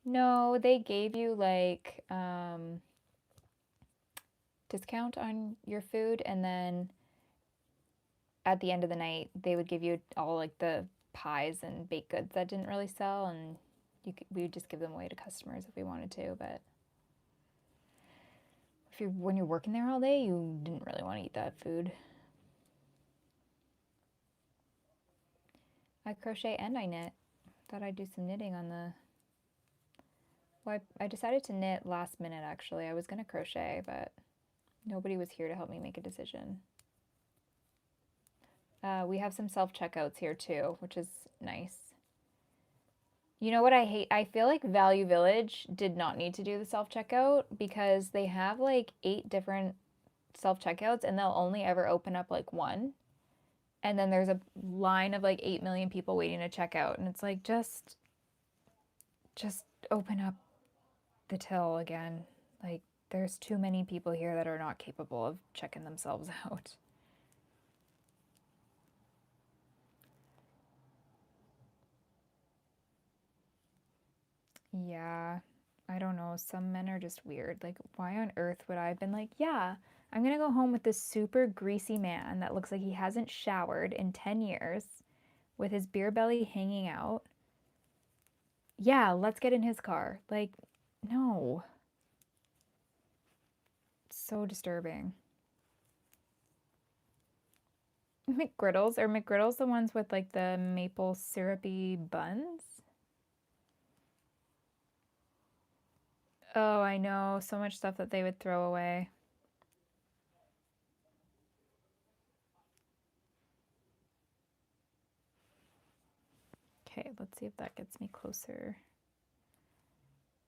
No, they gave you like discount on your food, and then at the end of the night, they would give you all like the pies and baked goods that didn't really sell, and we would just give them away to customers if we wanted to. But when you're working there all day, you didn't really want to eat that food. I crochet and I knit. Thought I'd do some knitting on the. Well, I decided to knit last minute actually. I was gonna crochet, but nobody was here to help me make a decision. We have some self-checkouts here too, which is nice. You know what I hate? I feel like Value Village did not need to do the self-checkout because they have like 8 different self-checkouts and they'll only ever open up like one. and then there's a line of like 8 million people waiting to check out, and it's like, just open up the till again. Like, there's too many people here that are not capable of checking themselves out. Yeah, I don't know. Some men are just weird. Like, why on earth would I have been like, yeah, I'm gonna go home with this super greasy man that looks like he hasn't showered in 10 years with his beer belly hanging out. Yeah, let's get in his car. Like, no. So disturbing. McGriddles, are McGriddles the ones with like the maple syrupy buns? Oh, I know. So much stuff that they would throw away. Okay, let's see if that gets me closer.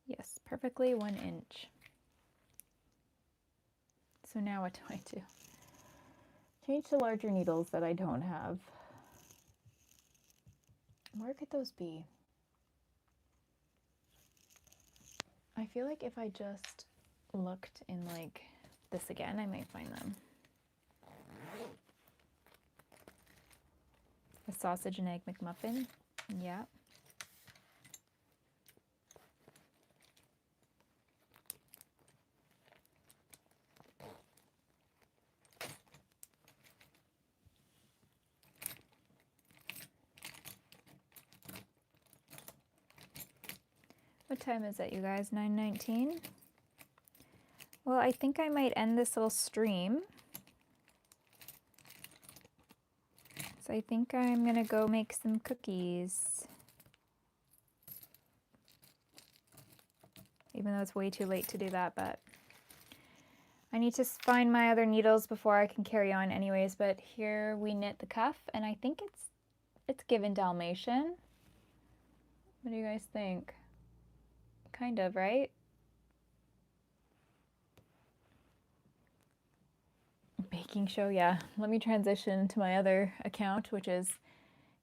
Yes, perfectly 1 inch. So now what do I do? Change to larger needles that I don't have. Where could those be? I feel like if I just looked in like this again, I might find them. A sausage and egg McMuffin. Yeah. What time is it, you guys? 9:19? Well, I think I might end this little stream. So I think I'm gonna go make some cookies. Even though it's way too late to do that, but I need to find my other needles before I can carry on anyways. But here we knit the cuff, and I think it's given Dalmatian. What do you guys think? Kind of, right? Baking show, yeah. Let me transition to my other account, which is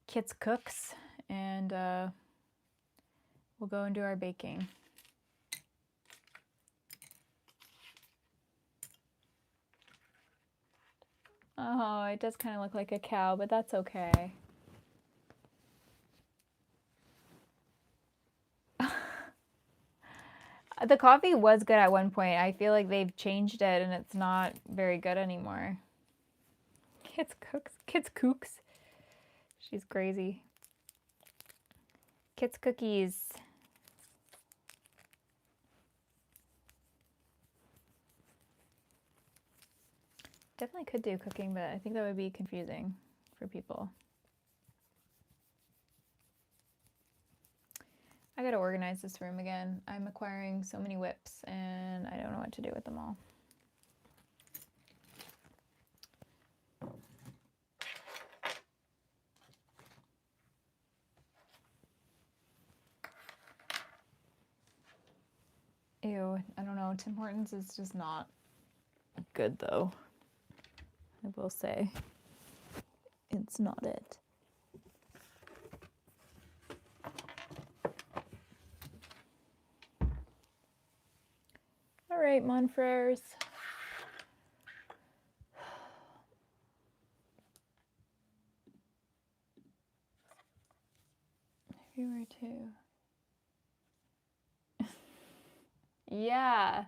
Kit's Cooks, and we'll go and do our baking. Oh, it does kind of look like a cow, but that's okay. The coffee was good at one point. I feel like they've changed it and it's not very good anymore. Kit's Cooks. She's crazy. Kit's Cookies. Definitely could do cooking, but I think that would be confusing for people. I gotta organize this room again. I'm acquiring so many whips and I don't know what to do with them all. Ew, I don't know. Tim Hortons is just not good though. I will say. It's not it. All right, mon frères. If you were to. Yeah,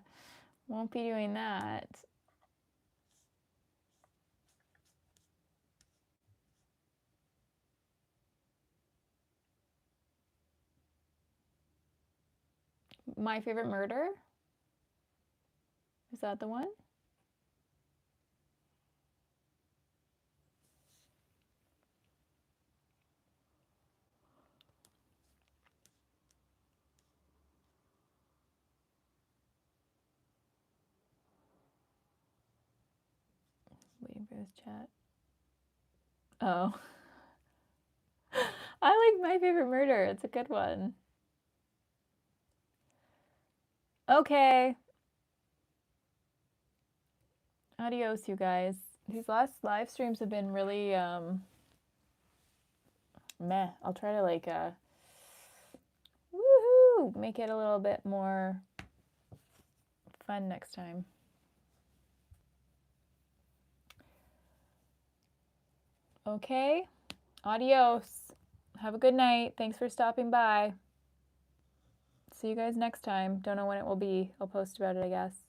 won't be doing that. My Favorite Murder? Is that the one? Waiting for this chat. Oh. I like My Favorite Murder. It's a good one. Okay. Adios, you guys. These last live streams have been really meh. I'll try to like woohoo, make it a little bit more fun next time. Okay, adios. Have a good night. Thanks for stopping by. See you guys next time. Don't know when it will be. I'll post about it, I guess.